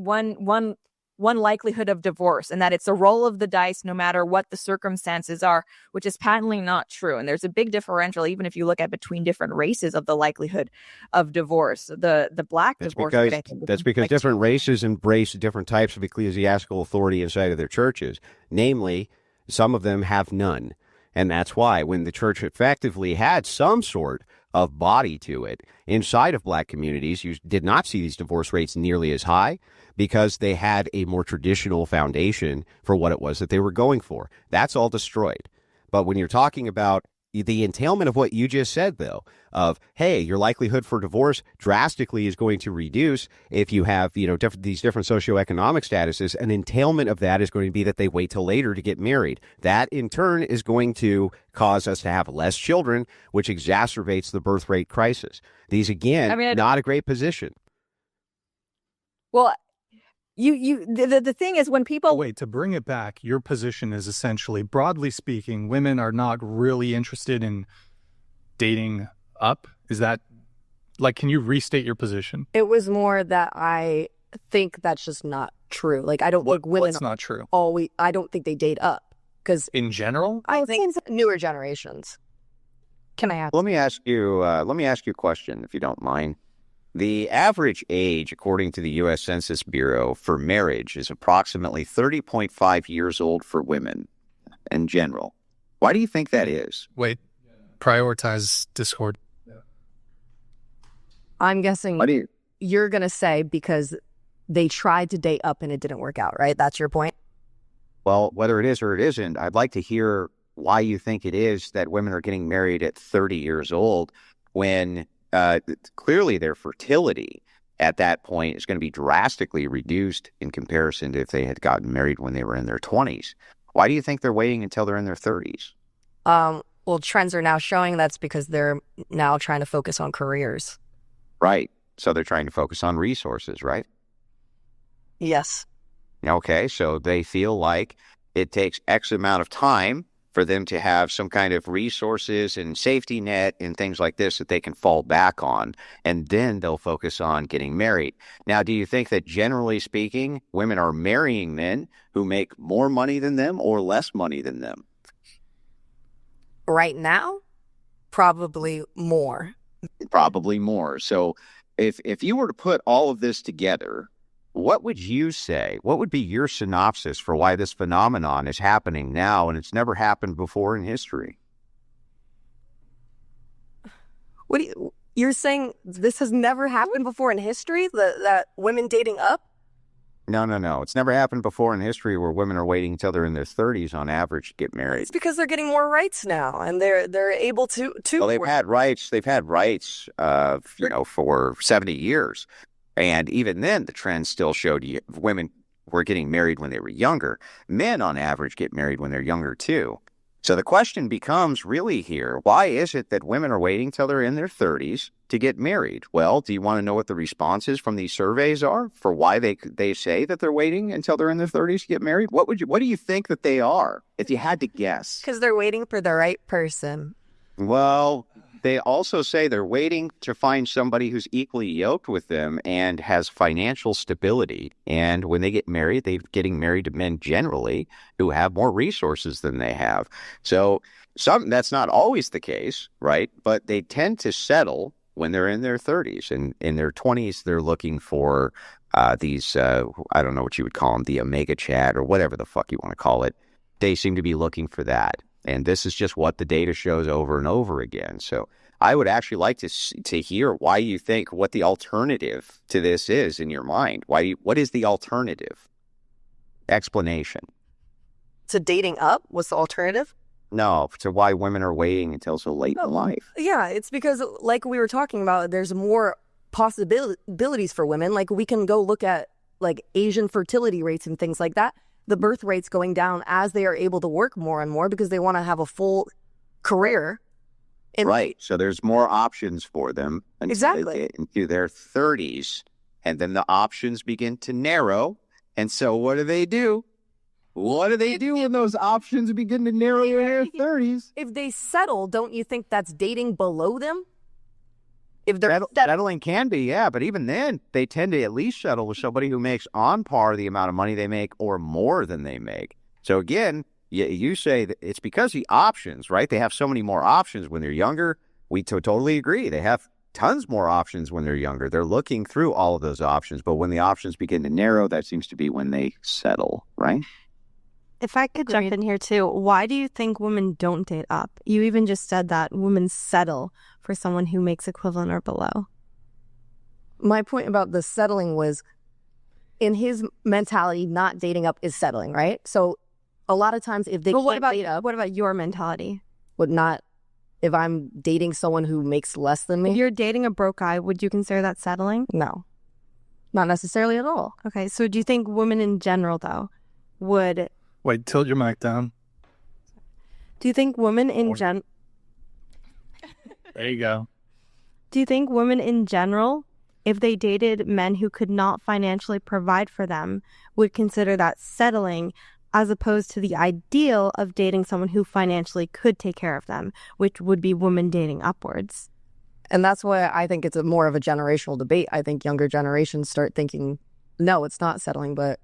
likelihood of divorce and that it's a roll of the dice no matter what the circumstances are, which is patently not true. And there's a big differential, even if you look at between different races, of the likelihood of divorce. The black divorce rate, I think, that's because different races embrace different types of ecclesiastical authority inside of their churches. Namely, some of them have none. And that's why when the church effectively had some sort of body to it inside of black communities, you did not see these divorce rates nearly as high because they had a more traditional foundation for what it was that they were going for. That's all destroyed. But when you're talking about the entailment of what you just said, though, of, hey, your likelihood for divorce drastically is going to reduce if you have, these different socioeconomic statuses. An entailment of that is going to be that they wait till later to get married. That, in turn, is going to cause us to have less children, which exacerbates the birth rate crisis. These, again, not a great position. Well, the thing is when people wait, to bring it back, your position is essentially, broadly speaking, women are not really interested in dating up. Is that, like, can you restate your position? It was more that I think that's just not true. Like, I don't think women. What's not true? I don't think they date up because in general, I think newer generations. Can I ask? Let me ask you a question, if you don't mind. The average age, according to the U.S. Census Bureau, for marriage is approximately 30.5 years old for women in general. Why do you think that is? Wait, prioritize Discord. I'm guessing you're going to say because they tried to date up and it didn't work out, right? That's your point? Well, whether it is or it isn't, I'd like to hear why you think it is that women are getting married at 30 years old when clearly their fertility at that point is going to be drastically reduced in comparison to if they had gotten married when they were in their 20s. Why do you think they're waiting until they're in their 30s? Well, trends are now showing that's because they're now trying to focus on careers. Right. So they're trying to focus on resources, right? Yes. Okay. So they feel like it takes X amount of time for them to have some kind of resources and safety net and things like this that they can fall back on, and then they'll focus on getting married. Now, do you think that generally speaking, women are marrying men who make more money than them or less money than them? Right now, probably more. Probably more. So if you were to put all of this together, what would you say? What would be your synopsis for why this phenomenon is happening now and it's never happened before in history? You're saying this has never happened before in history? That women dating up? No. It's never happened before in history where women are waiting until they're in their 30s on average to get married. It's because they're getting more rights now and they're able to. Well, they've had rights. They've had rights, for 70 years. And even then, the trend still showed women were getting married when they were younger. Men, on average, get married when they're younger, too. So the question becomes really here, why is it that women are waiting till they're in their 30s to get married? Well, do you want to know what the responses from these surveys are for why they say that they're waiting until they're in their 30s to get married? What do you think that they are, if you had to guess? Because they're waiting for the right person. Well, they also say they're waiting to find somebody who's equally yoked with them and has financial stability. And when they get married, they're getting married to men generally who have more resources than they have. So that's not always the case, right? But they tend to settle when they're in their 30s. And in their 20s, they're looking for these, I don't know what you would call them, the Omega Chat or whatever the fuck you want to call it. They seem to be looking for that. And this is just what the data shows over and over again. So I would actually like to hear why you think what the alternative to this is in your mind. What is the alternative explanation? To dating up? What's the alternative? No, to why women are waiting until so late in life. Yeah, it's because, like we were talking about, there's more possibilities for women. Like, we can go look at, like, Asian fertility rates and things like that. The birth rate's going down as they are able to work more and more because they want to have a full career. Right. So there's more options for them until they get into their 30s. And then the options begin to narrow. And so what do? What do they do when those options begin to narrow in their 30s? If they settle, don't you think that's dating below them? If they're Settling can be, yeah, but even then, they tend to at least settle with somebody who makes on par the amount of money they make or more than they make. So again, you say that it's because the options, right? They have so many more options when they're younger. We totally agree. They have tons more options when they're younger. They're looking through all of those options, but when the options begin to narrow, that seems to be when they settle, right? If I could jump in here too, why do you think women don't date up? You even just said that women settle for someone who makes equivalent or below. My point about the settling was, in his mentality, not dating up is settling, right? So a lot of times if they But can't date up, what about your mentality? would not, if I'm dating someone who makes less than If me, you're dating a broke guy, would you consider that settling? no, not necessarily at all. Okay, so do you think women in general, though, would... Wait, tilt your mic down. Do you think women in There you go. Do you think women in general, if they dated men who could not financially provide for them, would consider that settling, as opposed to the ideal of dating someone who financially could take care of them, which would be women dating upwards? And that's why I think it's more of a generational debate. I think younger generations start thinking, no, it's not settling. But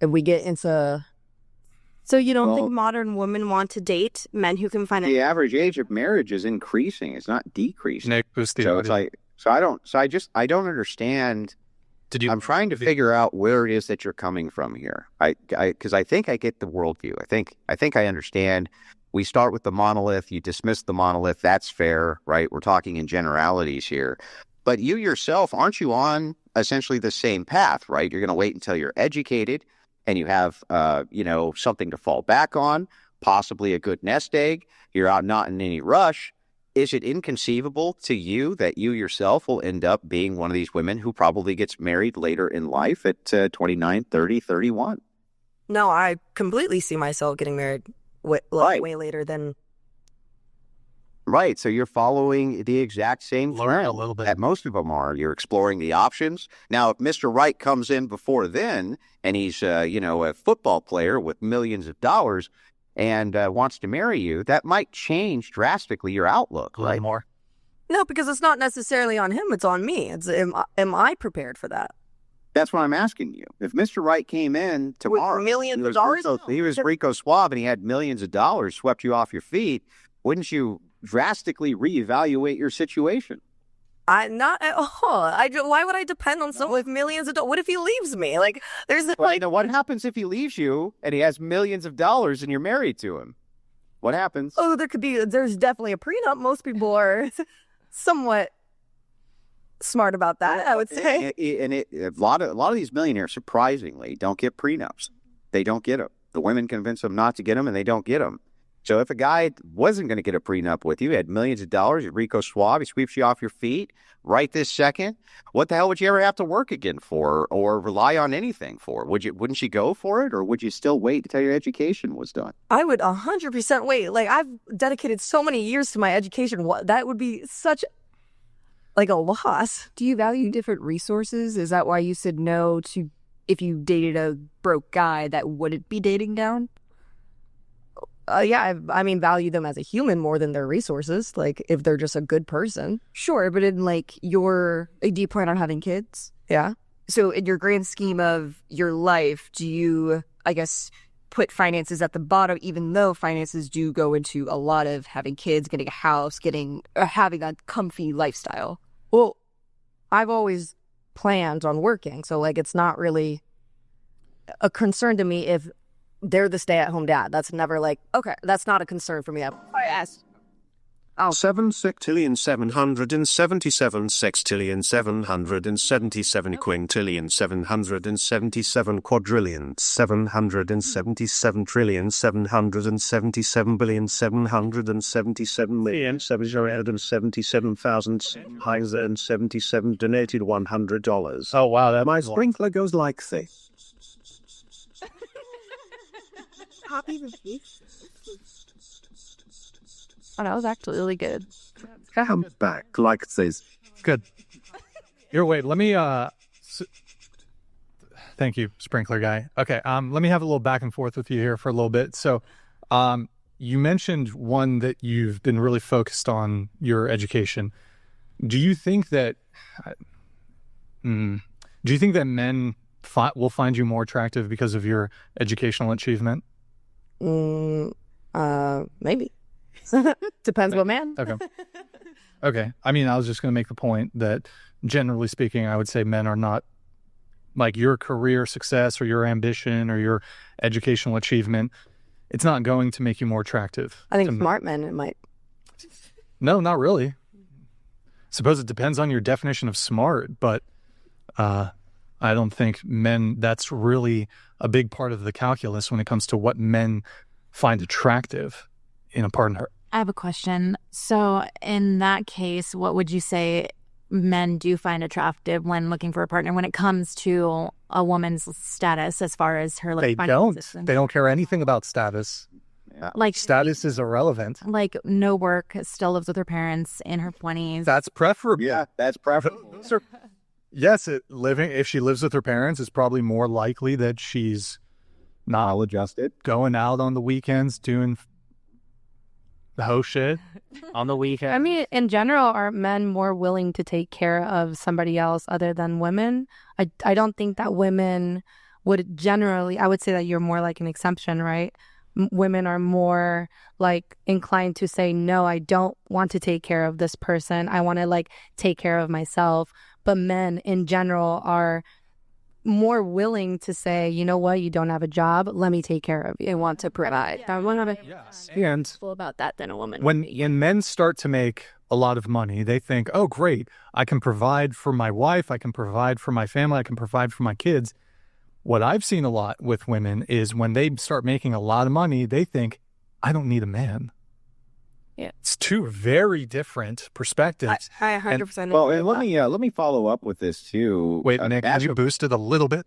if we get into... So you don't think modern women want to date men who can finance... The average age of marriage is increasing. It's not decreasing. Nick, boost the So it's audio. like, I don't understand. I'm trying to figure out where it is that you're coming from here. Because I think I get the worldview. I think I understand. We start with the monolith. You dismiss the monolith. That's fair, right? We're talking in generalities here. But you yourself, aren't you on essentially the same path, right? You're going to wait until you're educated and you have, something to fall back on, possibly a good nest egg. You're out not in any rush. Is it inconceivable to you that you yourself will end up being one of these women who probably gets married later in life at 29, 30, 31? No, I completely see myself getting married way later than... Right. So you're following the exact same trend a little bit that most of them are. You're exploring the options. Now, if Mr. Right comes in before then and he's, a football player with millions of dollars and wants to marry you, that might change drastically your outlook, right? More. No, because it's not necessarily on him. It's on me. Am I prepared for that? That's what I'm asking you. If Mr. Right came in tomorrow, with millions of dollars, he was Rico Suave and he had millions of dollars, swept you off your feet, wouldn't you drastically reevaluate your situation? Not at all. Why would I depend on someone with millions of dollars? What if he leaves me? What happens if he leaves you and he has millions of dollars and you're married to him? What happens? Oh, there's definitely a prenup. Most people are somewhat smart about that, I would say. A lot of these millionaires, surprisingly, don't get prenups. They don't get them. The women convince them not to get them, and they don't get them. So if a guy wasn't going to get a prenup with you, had millions of dollars, you're Rico Suave, he sweeps you off your feet right this second, what the hell would you ever have to work again for or rely on anything for? Wouldn't you go for it, or would you still wait until your education was done? I would 100% wait. I've dedicated so many years to my education. That would be such a loss. Do you value different resources? Is that why you said no to, if you dated a broke guy that wouldn't be dating down? Yeah, value them as a human more than their resources. If they're just a good person. Sure, but in do you plan on having kids? Yeah. So in your grand scheme of your life, do you, I guess, put finances at the bottom, even though finances do go into a lot of having kids, getting a house, having a comfy lifestyle? Well, I've always planned on working, so it's not really a concern to me if they're the stay-at-home dad. That's never okay, that's not a concern for me. I asked. 7,677,777,777,777,777,777,777 donated $100. Oh, wow. That My sprinkler goes like this. Oh, that was actually really good. Come back like this. Good. Here, wait. Let me. Thank you, sprinkler guy. Okay. Let me have a little back and forth with you here for a little bit. So, you mentioned one that you've been really focused on, your education. Do you think that men will find you more attractive because of your educational achievement? Maybe. Depends what man. Okay. I mean, I was just going to make the point that generally speaking, I would say men are not like your career success or your ambition or your educational achievement. It's not going to make you more attractive. I think smart men, it might. No, not really. Suppose it depends on your definition of smart, but I don't think that's really a big part of the calculus when it comes to what men find attractive in a partner. I have a question. So in that case, what would you say men do find attractive when looking for a partner when it comes to a woman's status as far as her They don't care anything about status. Yeah. Like status is irrelevant. Like no work, still lives with her parents in her 20s. That's preferable. Yeah, that's preferable. Yes, if she lives with her parents, it's probably more likely that she's not adjusted, going out on the weekends, doing the whole shit on the weekend. I mean, in general, are men more willing to take care of somebody else other than women? I don't think that women would generally, I would say that you're more like an exception, right? Women are more like inclined to say, no, I don't want to take care of this person. I want to like take care of myself. But men in general are more willing to say, you know what, you don't have a job, let me take care of you. They want to provide. And about that than a woman. When men start to make a lot of money, they think, oh, great, I can provide for my wife, I can provide for my family, I can provide for my kids. What I've seen a lot with women is when they start making a lot of money, they think, I don't need a man. Yeah. It's two very different perspectives. I 100%. Well, and let me follow up with this too. Wait, Nick, have you boosted a little bit?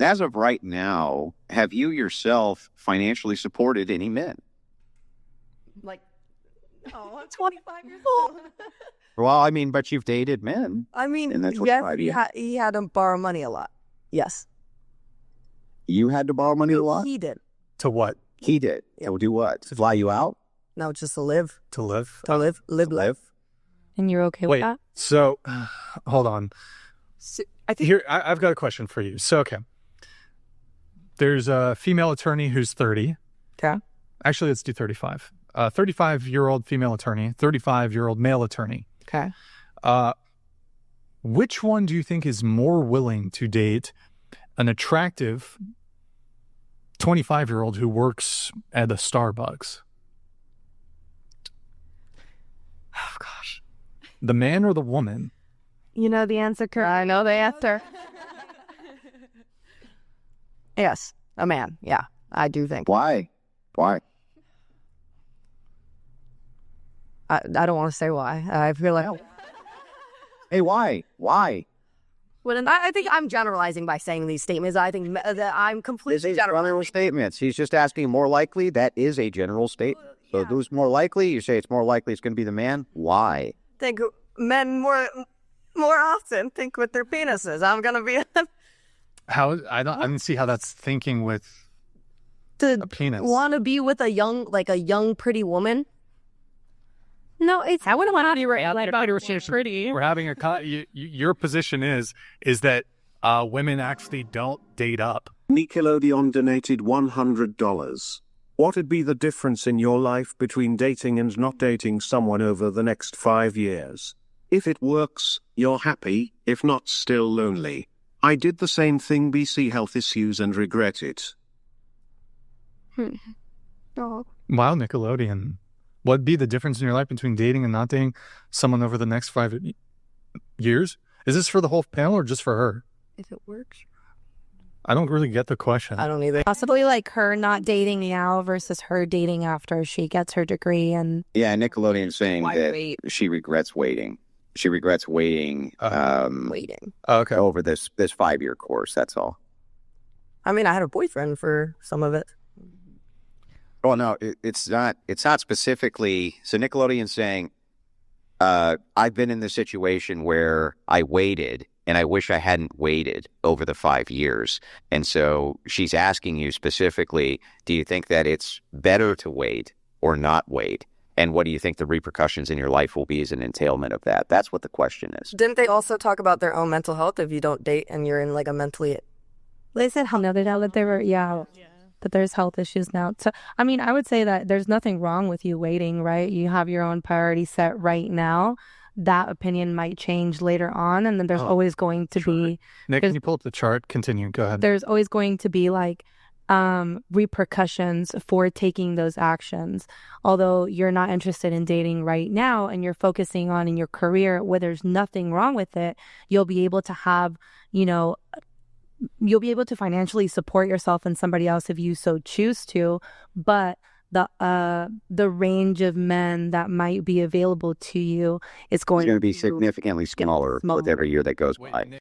As of right now, have you yourself financially supported any men? Like, oh, I'm 25 years old. Well, I mean, but you've dated men. I mean, in that yes, 25 years. he had to borrow money a lot. Yes. You had to borrow money a lot? He did. To what? He did. Yeah. Do what? To fly you out? No, just to live. To live? To live life. And you're okay Wait, with that? So, hold on. So, I think Here, I've got a question for you. So, okay. There's a female attorney who's 30. Okay. Actually, let's do 35. 35-year-old female attorney, 35-year-old male attorney. Okay. Which one do you think is more willing to date an attractive 25-year-old who works at a Starbucks? Oh, gosh. The man or the woman? You know the answer, Kurt? I know the answer. Yes, a man. Yeah, I do think. Why? I don't want to say why. I feel like... Hey, why? Well, and I think I'm generalizing by saying these statements. I think that I'm completely These are general statements. He's just asking more likely. That is a general statement. So who's more likely? You say it's more likely it's going to be the man. Why? Think men more often think with their penises. I'm going to be... How? I don't see how that's thinking with a penis. Want to be with a young, pretty woman? No, it's... I wouldn't want to be pretty. We're having your position is that women actually don't date up. Nickelodeon donated $100. What would be the difference in your life between dating and not dating someone over the next 5 years? If it works, you're happy. If not, still lonely. I did the same thing, BC health issues, and regret it. Oh. Wow, Nickelodeon. What'd be the difference in your life between dating and not dating someone over the next 5 years? Is this for the whole panel or just for her? If it works. I don't really get the question. I don't either. Possibly like her not dating now versus her dating after she gets her degree. And Yeah, Nickelodeon's saying that she regrets waiting. She regrets waiting. Waiting. Okay. Over this 5-year course. That's all. I mean, I had a boyfriend for some of it. Well, no, it's not specifically. So Nickelodeon's saying, I've been in the situation where I waited and I wish I hadn't waited over the 5 years. And so she's asking you specifically, do you think that it's better to wait or not wait? And what do you think the repercussions in your life will be as an entailment of that? That's what the question is. Didn't they also talk about their own mental health if you don't date and you're in like a mentally... They said how that they were, that there's health issues now. So, I mean, I would say that there's nothing wrong with you waiting, right? You have your own priority set right now. That opinion might change later on. And then there's always going to be... Nick, can you pull up the chart? Continue. Go ahead. There's always going to be like repercussions for taking those actions. Although you're not interested in dating right now and you're focusing on in your career where there's nothing wrong with it, you'll be able to have, you'll be able to financially support yourself and somebody else if you so choose to. But the range of men that might be available to you is going to be significantly smaller with every year that goes by.